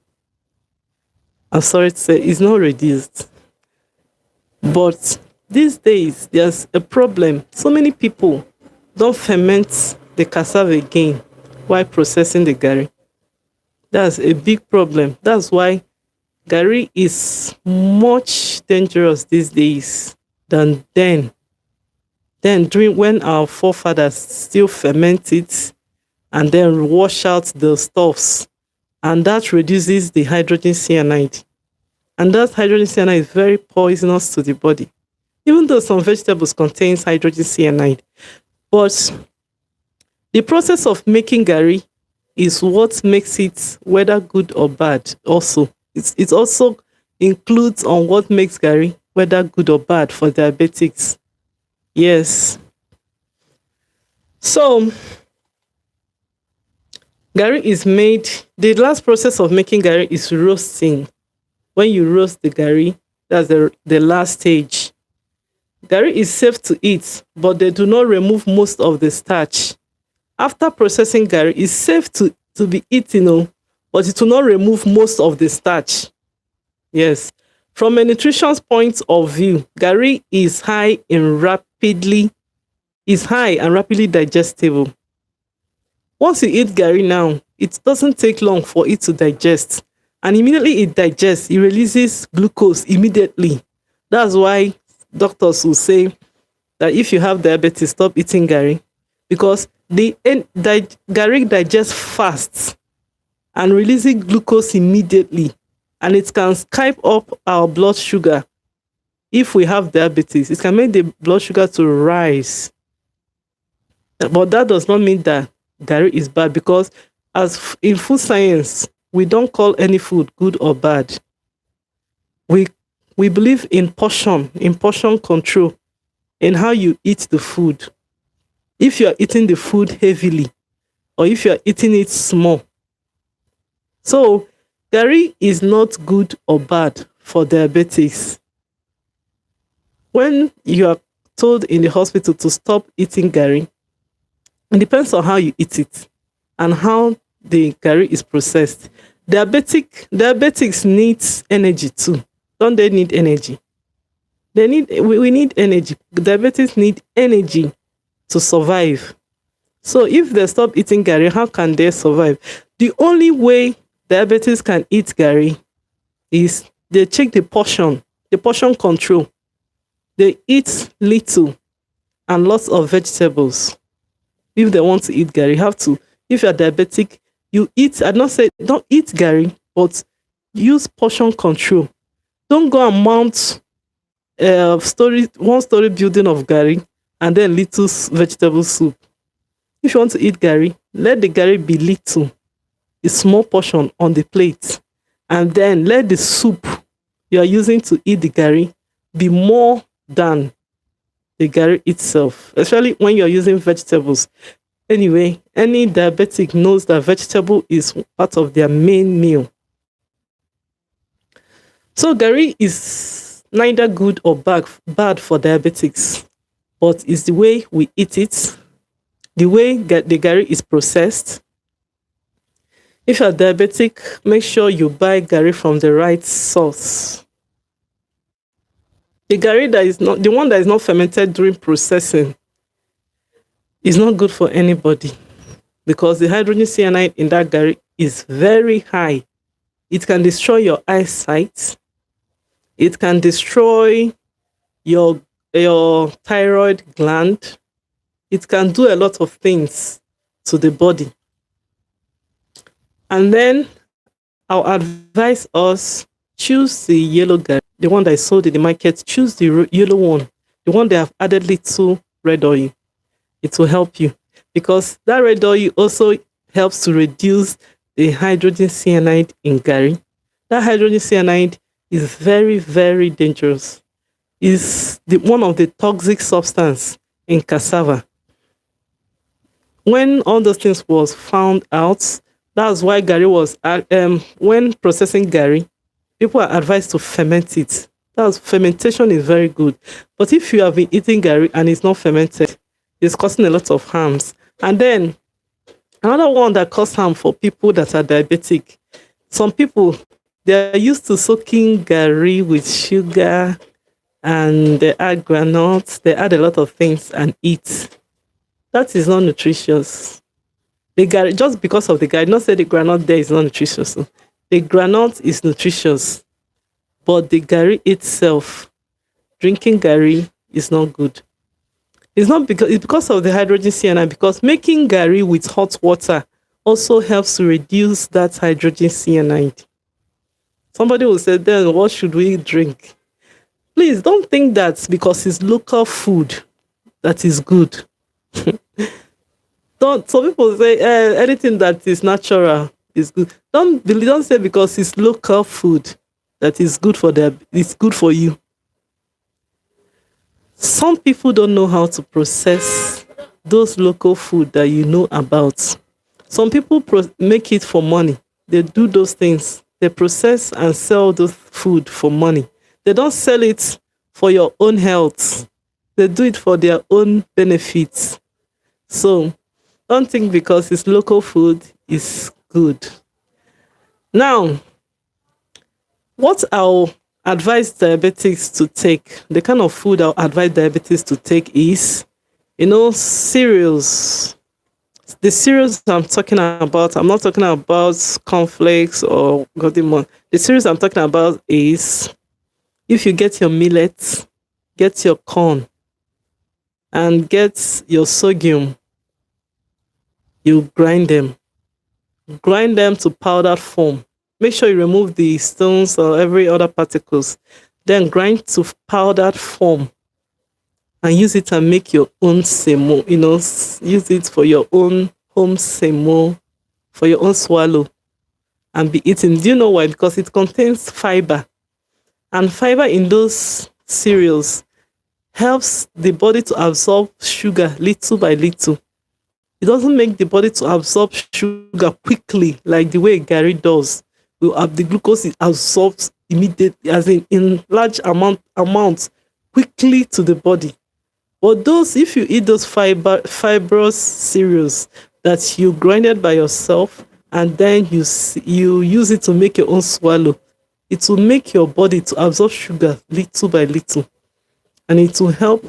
I'm sorry to say, it's not reduced. But these days, there's a problem. So many people don't ferment the cassava again while processing the Gary. That's a big problem. That's why Gary is much dangerous these days than then. Then during when our forefathers still ferment it and then wash out the stuffs, and that reduces the hydrogen cyanide. And that hydrogen cyanide is very poisonous to the body. Even though some vegetables contain hydrogen cyanide. But the process of making Gary is what makes it whether good or bad also. It also includes on what makes Gary whether good or bad for diabetics. Yes. So Gary is made, the last process of making Gary is roasting. When you roast the Gary, that's the last stage. Gary is safe to eat, but they do not remove most of the starch. After processing Gary, it's safe to be eaten, but it will not remove most of the starch. Yes. From a nutrition point of view, Gary is high and rapidly digestible. Once you eat Gary now, it doesn't take long for it to digest. And immediately it digests, it releases glucose immediately. That's why doctors will say that if you have diabetes, stop eating Gary, because Gary digests fast and releasing glucose immediately, and it can spike up our blood sugar. If we have diabetes, it can make the blood sugar to rise. But that does not mean that Gary is bad, because as in food science, we don't call any food good or bad. We believe in portion control, in how you eat the food. If you are eating the food heavily, or if you are eating it small. So Gary is not good or bad for diabetics. When you are told in the hospital to stop eating Gary, it depends on how you eat it and how the Gary is processed. Diabetics needs energy too. Don't they need energy? We need energy. Diabetics need energy to survive. So if they stop eating Gary, how can they survive? The only way diabetics can eat Gary is they check the portion control. They eat little and lots of vegetables. If they want to eat gari, you have to. If you're diabetic, you eat. I don't say don't eat gari, but use portion control. Don't go and mount one story building of gari and then little vegetable soup. If you want to eat gari, let the gari be little, a small portion on the plate, and then let the soup you are using to eat the gari be more than the gari itself, especially when you're using vegetables. Anyway, any diabetic knows that vegetable is part of their main meal. So gari is neither good or bad for diabetics, but it's the way we eat it, the way the gari is processed. If you're diabetic, make sure you buy gari from the right source. The gari that is not the one that is not fermented during processing is not good for anybody because the hydrogen cyanide in that gari is very high. It can destroy your eyesight. It can destroy your thyroid gland. It can do a lot of things to the body. And then I'll advise us choose the yellow gari, the one that is sold in the market. Choose the yellow one, the one they have added little red oil. It will help you because that red oil also helps to reduce the hydrogen cyanide in gari. That hydrogen cyanide is very, very dangerous. It's one of the toxic substance in cassava. When all those things was found out, that's why gari was, when processing gari, people are advised to ferment it. Fermentation is very good. But if you have been eating gari and it's not fermented, it's causing a lot of harms. And then another one that causes harm for people that are diabetic. Some people, they are used to soaking gari with sugar and they add granules, they add a lot of things and eat. That is not nutritious. The gari, just because of the gari, not say the granule there is not nutritious. The granule is nutritious, but the gari itself, drinking gari is not good. It's because of the hydrogen cyanide, because making gari with hot water also helps to reduce that hydrogen cyanide. Somebody will say, then what should we drink? Please don't think that because it's local food that is good. Some people say anything that is natural is good. Don't say because it's local food that is good for them. It's good for you. Some people don't know how to process those local food that you know about. Some people make it for money. They do those things. They process and sell those food for money. They don't sell it for your own health. They do it for their own benefits. So don't think because it's local food is good. Now, what I'll advise diabetics to take, the kind of food I'll advise diabetics to take is, cereals. The cereals I'm talking about, I'm not talking about cornflakes or godimon. The cereals I'm talking about is, if you get your millet, get your corn, and get your sorghum, you grind them to powdered form. Make sure you remove the stones or every other particles. Then grind to powdered form and use it and make your own semo. Use it for your own home semo, for your own swallow, and be eaten. Do you know why? Because it contains fiber. And fiber in those cereals helps the body to absorb sugar little by little. It doesn't make the body to absorb sugar quickly like the way gari does. The glucose is absorbed immediately, as in large amounts quickly to the body. But if you eat those fibrous cereals that you grinded by yourself and then you use it to make your own swallow, it will make your body to absorb sugar little by little, and it will help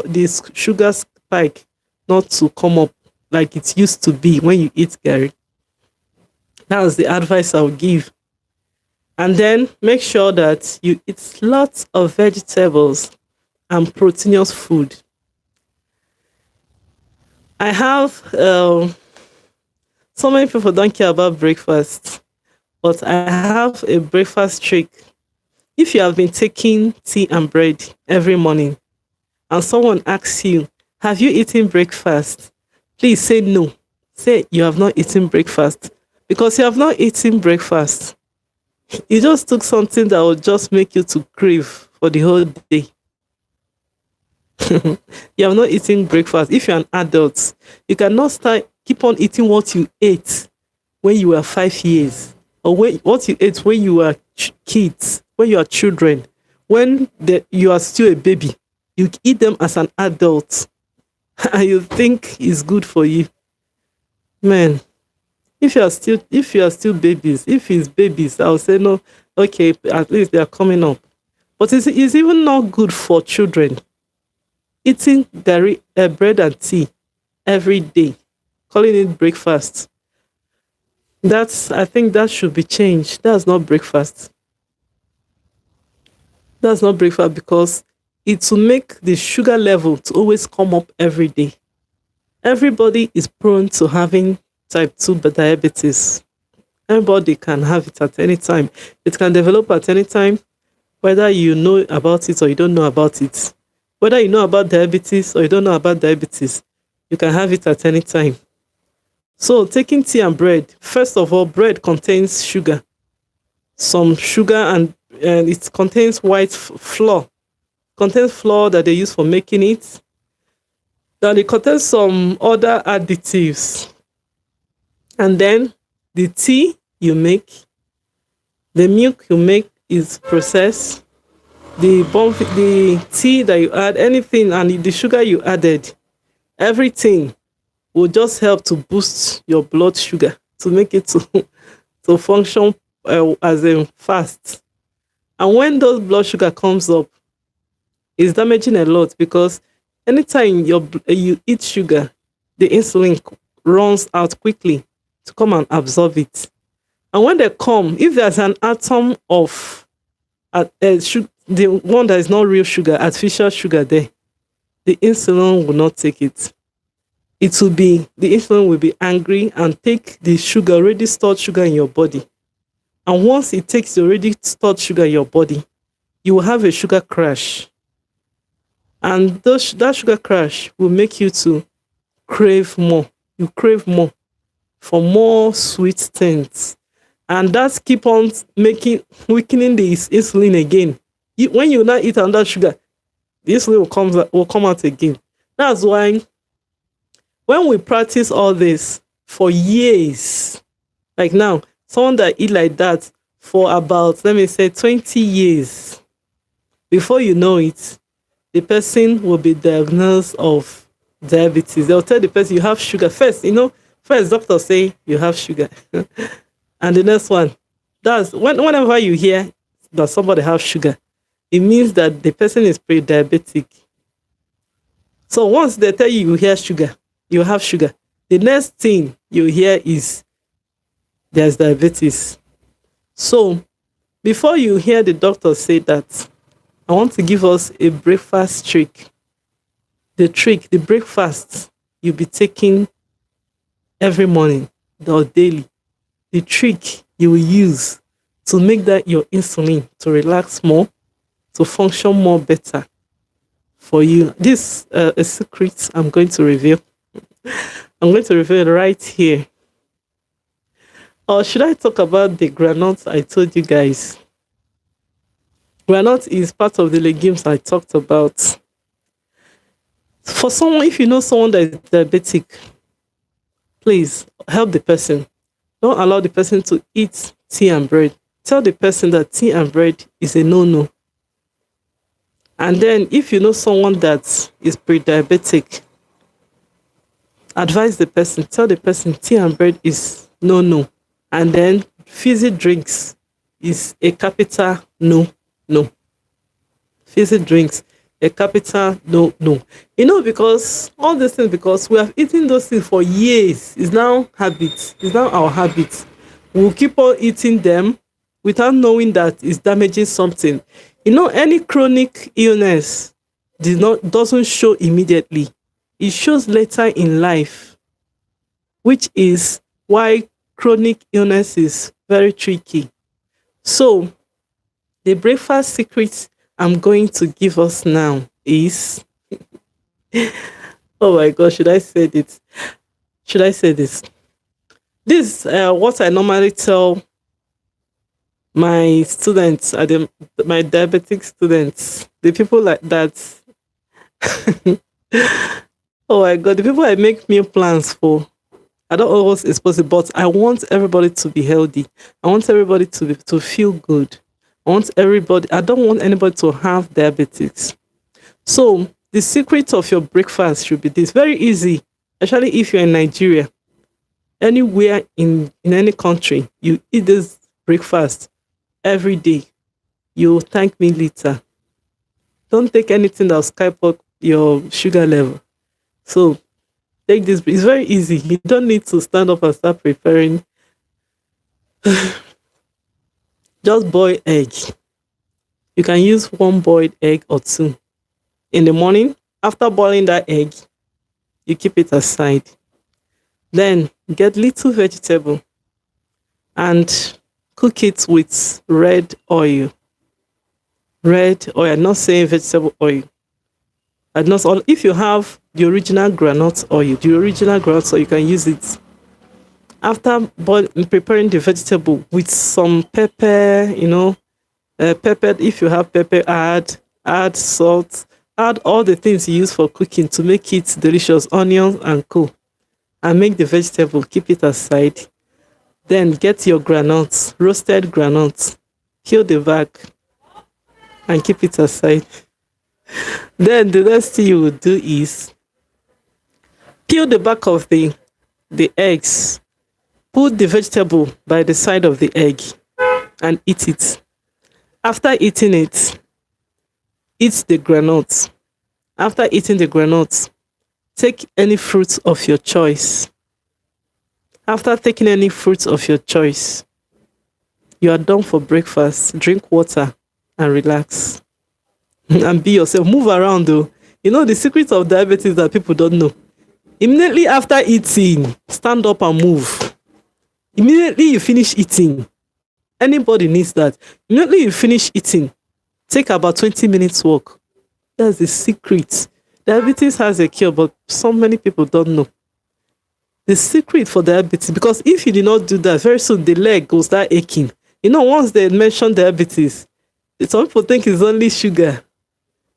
this sugar spike not to come up like it used to be when you eat gari. That's the advice I'll give. And then make sure that you eat lots of vegetables. and proteinous food. I have so many people don't care about breakfast, but I have a breakfast trick. If you have been taking tea and bread every morning and someone asks you, have you eaten breakfast? Please say no. Say you have not eaten breakfast. Because you have not eaten breakfast. You just took something that will just make you to crave for the whole day. You have not eaten breakfast. If you're an adult, you cannot start keep on eating what you ate when you were 5 years, or what you ate when you were kids, when you are children, when you are still a baby. You eat them as an adult, and you think it's good for you, man. If you are still babies, if it's babies, I'll say no. Okay, at least they are coming up. But it's even not good for children eating dairy, bread and tea every day, calling it breakfast. I think that should be changed. That's not breakfast. That's not breakfast because it will make the sugar level to always come up every day. Everybody is prone to having type 2 diabetes. Everybody can have it at any time. It can develop at any time, whether you know about it or you don't know about it. Whether you know about diabetes or you don't know about diabetes, you can have it at any time. So taking tea and bread, first of all, bread contains sugar, some sugar, and it contains white flour. Contains flour that they use for making it. Then it contains some other additives. And then the tea you make, the milk you make is processed. The tea that you add, anything, and the sugar you added, everything will just help to boost your blood sugar to make it to function as a fast. And when those blood sugar comes up, it's damaging a lot because anytime you eat sugar, the insulin runs out quickly to come and absorb it. And when they come, if there's an atom of the one that is not real sugar, artificial sugar there, the insulin will not take it. The insulin will be angry and take the sugar, already stored sugar in your body. And once it takes the already stored sugar in your body, you will have a sugar crash. And that sugar crash will make you to crave more. You crave more for more sweet things. And that's keep on weakening the insulin again. When you now eat another sugar, the insulin will come out again. That's why when we practice all this for years, like now, someone that eat like that for about, let me say, 20 years, before you know it, the person will be diagnosed of diabetes. They'll tell the person you have sugar. First doctors say you have sugar. And the next one, that's whenever you hear that somebody has sugar, it means that the person is pre-diabetic. So once they tell you have sugar, the next thing you hear is there's diabetes. So before you hear the doctor say that, I want to give us a breakfast trick. The breakfast you'll be taking every morning or daily. The trick you will use to make that your insulin to relax more, to function more better for you. This is a secret I'm going to reveal. I'm going to reveal it right here. Or should I talk about the granite I told you guys? Granite is part of the legumes I talked about. For someone, if you know someone that is diabetic, please help the person. Don't allow the person to eat tea and bread. Tell the person that tea and bread is a no-no. And then if you know someone that is pre-diabetic, advise the person, tell the person tea and bread is no. And then fizzy drinks is a capital no. Fizzy drinks, a capital no. Because all these things, because we have eaten those things for years, it's now habits. It's now our habits. We'll keep on eating them without knowing that it's damaging something. Any chronic illness doesn't show immediately. It shows later in life, which is why chronic illness is very tricky. So, the breakfast secret I'm going to give us now is, oh my God, should I say this? Should I say this? This what I normally tell my students, my diabetic students, the people like that. Oh my God, the people I make meal plans for. I don't always expose it, but I want everybody to be healthy. I want everybody to feel good. I don't want anybody to have diabetes. So the secret of your breakfast should be this. Very easy, especially if you're in Nigeria. Anywhere in any country, you eat this breakfast every day. You thank me later. Don't take anything that'll skype up your sugar level. So take this. It's very easy. You don't need to stand up and start preparing. Just boil egg. You can use one boiled egg or two. In the morning, after boiling that egg, you keep it aside. Then get little vegetable and cook it with red oil. Red oil, I'm not saying vegetable oil. And not all, if you have the original groundnut oil, you can use it. After preparing the vegetable with some pepper, pepper, if you have pepper, add salt, add all the things you use for cooking to make it delicious, onions and co. And make the vegetable, keep it aside. Then get your granules, roasted granules, peel the back and keep it aside. Then the next thing you would do is peel the back of the eggs, put the vegetable by the side of the egg and eat it. After eating it, eat the granules. After eating the granules, take any fruits of your choice. After taking any fruits of your choice, you are done for breakfast. Drink water and relax. And be yourself. Move around though. The secret of diabetes that people don't know. Immediately after eating, stand up and move. Immediately you finish eating. Anybody needs that. Immediately you finish eating, take about 20 minutes walk. That's the secret. Diabetes has a cure, but so many people don't know. The secret for diabetes, because if you did not do that, very soon the leg will start aching. Once they mention diabetes, some people think it's only sugar.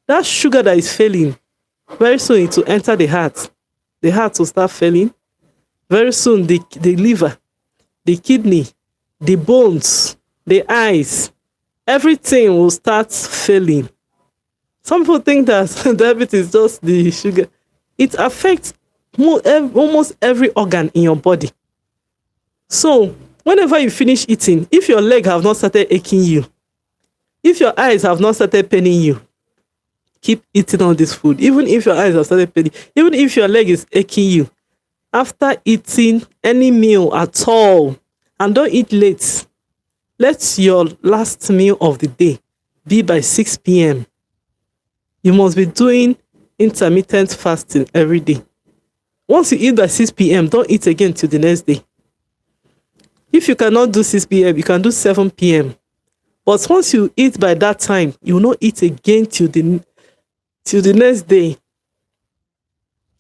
That sugar that is failing, very soon it will enter the heart. The heart will start failing. Very soon the liver, the kidney, the bones, the eyes, everything will start failing. Some people think that diabetes is just the sugar. It affects almost every organ in your body. So whenever you finish eating, if your leg have not started aching you, if your eyes have not started paining you, keep eating all this food. Even if your eyes have started paining, even if your leg is aching you, after eating any meal at all, and don't eat late. Let your last meal of the day be by 6 p.m. You must be doing intermittent fasting every day. Once you eat by 6 p.m., don't eat again till the next day. If you cannot do 6 p.m., you can do 7 p.m. But once you eat by that time, you will not eat again till the next day.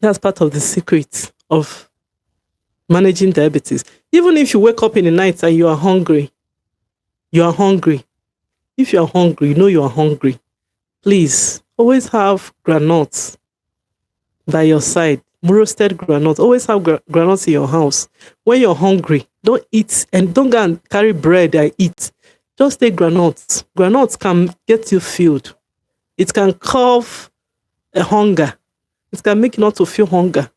That's part of the secret of managing diabetes. Even if you wake up in the night and you are hungry. If you are hungry, you are hungry. Please, always have granules by your side. Roasted granules. Always have granules in your house. When you're hungry, don't eat and don't go and carry bread and eat. Just take granules. Granules can get you filled. It can curb a hunger. It can make you not to feel hunger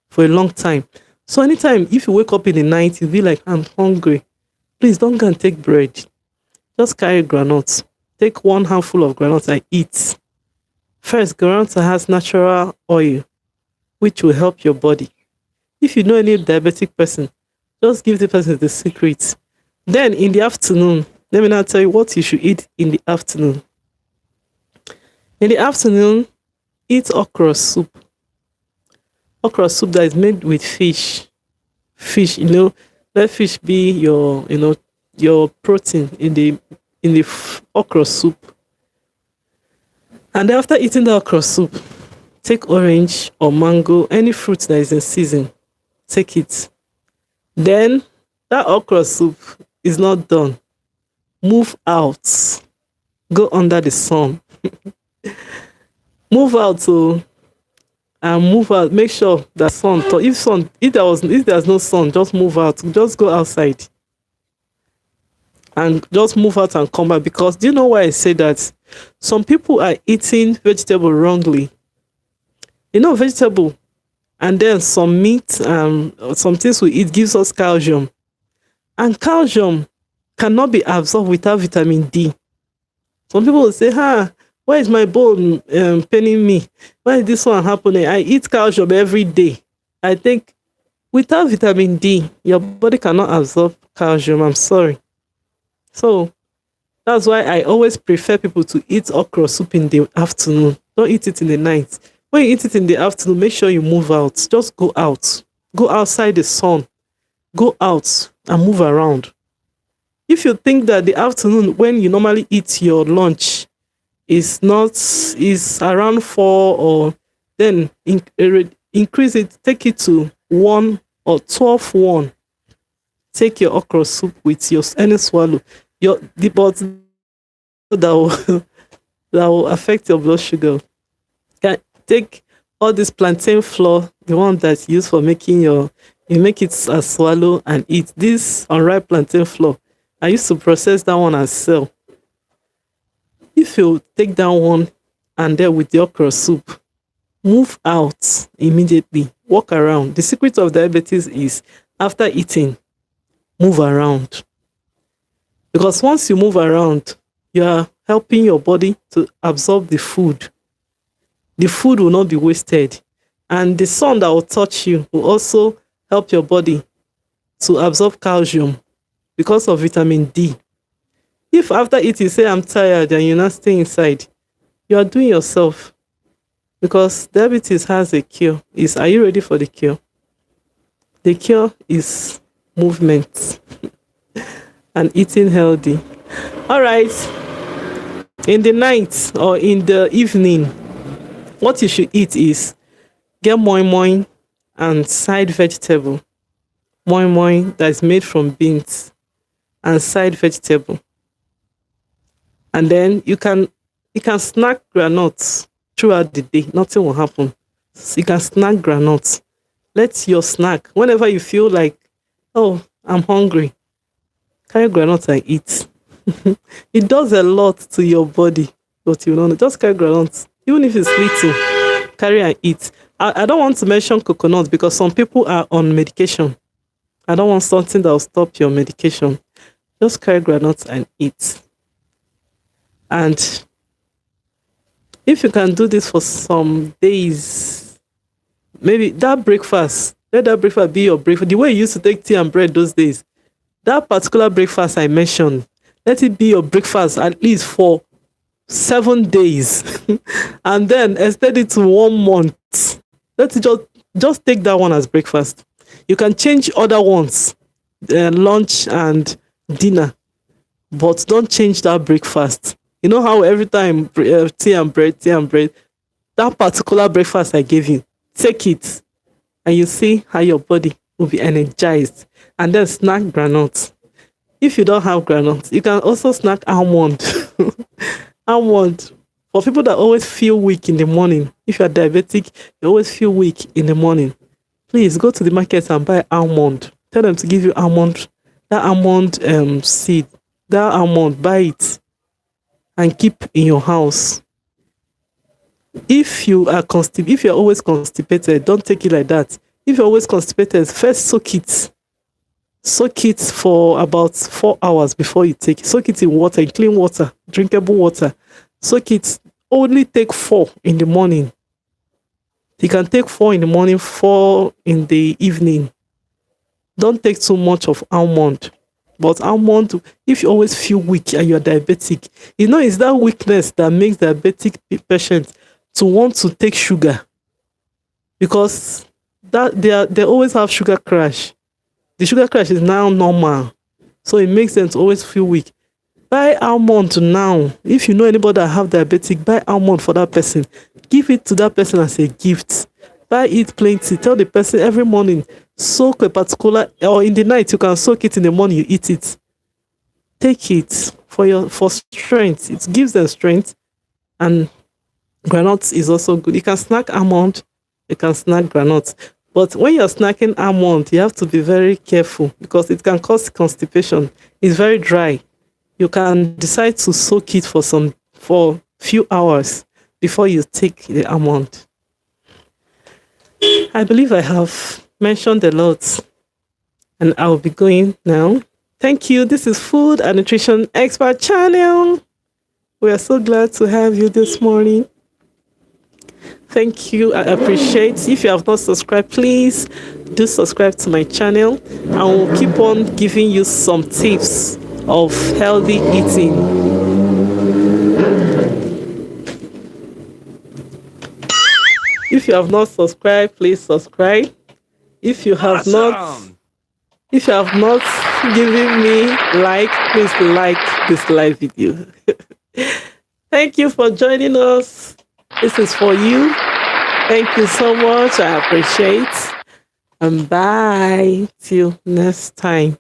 for a long time. So anytime, if you wake up in the night, you'll be like, I'm hungry. Please don't go and take bread. Just carry granules. Take one handful of granules and eat. First, granules has natural oil, which will help your body. If you know any diabetic person, just give the person the secret. Then in the afternoon, let me now tell you what you should eat in the afternoon. In the afternoon, Eat okra soup. Okra soup that is made with fish. Fish, let fish be your protein in the okra soup. And after eating the okra soup, take orange or mango, any fruit that is in season, take it. Then that okra soup is not done. Move out. Go under the sun. Move out to and move out. Make sure that if there's no sun, just move out. Just go outside and just move out and come back. Because do you know why I say that? Some people are eating vegetable wrongly. Vegetable and then some meat, some things we eat gives us calcium. And calcium cannot be absorbed without vitamin D. Some people will say, why is my bone paining me? Why is this one happening? I eat calcium every day. I think without vitamin D, your body cannot absorb calcium. I'm sorry. So that's why I always prefer people to eat okra soup in the afternoon. Don't eat it in the night. When you eat it in the afternoon, make sure you move out. Just go out. Go outside the sun. Go out and move around. If you think that the afternoon when you normally eat your lunch is around 4, or then increase it, take it to 1 or 12:1. Take your okra soup with your any swallow. But that will that will affect your blood sugar. Take all this plantain flour, the one that's used for making you make it a swallow and eat. This unripe plantain flour, I used to process that one and sell. If you take that one and then with the okra soup, move out immediately. Walk around. The secret of diabetes is after eating, move around. Because once you move around, you are helping your body to absorb the food. The food will not be wasted. And the sun that will touch you will also help your body to absorb calcium because of vitamin D. If after eating you say, I'm tired, and you're not staying inside, you are doing yourself. Because diabetes has a cure. Are you ready for the cure? The cure is movement and eating healthy. All right. In the night or in the evening, what you should eat is get moi moi and side vegetable. Moi moi that is made from beans and side vegetable. And then you can snack granuts throughout the day. Nothing will happen. So you can snack granuts. Let your snack, whenever you feel like, oh, I'm hungry, carry granuts and eat. It does a lot to your body, but you don't know. Just carry granuts. Even if it's little, carry and eat. I don't want to mention coconut because some people are on medication. I don't want something that will stop your medication. Just carry granuts and eat. And if you can do this for some days, maybe that breakfast, let that breakfast be your breakfast. The way you used to take tea and bread those days, that particular breakfast I mentioned, let it be your breakfast at least for 7 days. And then extend it to 1 month. Let it just take that one as breakfast. You can change other ones, lunch and dinner, but don't change that breakfast. You know how every time tea and bread, that particular breakfast I gave you, take it and you see how your body will be energized. And then snack granuts. If you don't have granuts, you can also snack almond. Almond. For people that always feel weak in the morning, if you're diabetic, you always feel weak in the morning, please go to the market and buy almond. Tell them to give you almond, that almond seed, that almond, buy it and keep in your house. If you're always constipated, don't take it like that. If you're always constipated, first soak it. Soak it for about 4 hours before you take it. Soak it in water, in clean water, drinkable water. Soak it. Only take 4 in the morning. You can take 4 in the morning, 4 in the evening. Don't take too much of almond. But almond, if you always feel weak and you're diabetic, it's that weakness that makes diabetic patients to want to take sugar because they always have sugar crash. The sugar crash is now normal, so it makes them to always feel weak. Buy almond now. If you know anybody that have diabetic, buy almond for that person. Give it to that person as a gift. Buy it plenty. Tell the person every morning, soak a particular, or in the night, you can soak it, in the morning you eat it. Take it for strength. It gives them strength. And granuts is also good. You can snack almond, you can snack granuts. But when you're snacking almond, you have to be very careful because it can cause constipation. It's very dry. You can decide to soak it for few hours before you take the almond. I believe I have mentioned a lot and I'll be going now. Thank you. This is Food and Nutrition Expert Channel. We are so glad to have you this morning. Thank you. I appreciate. If you have not subscribed, please do subscribe to my channel. I will keep on giving you some tips of healthy eating. If you have not subscribed, please subscribe. If you have not given me like, please like this live video. Thank you for joining us. This is for you. Thank you so much. I appreciate. And bye till next time.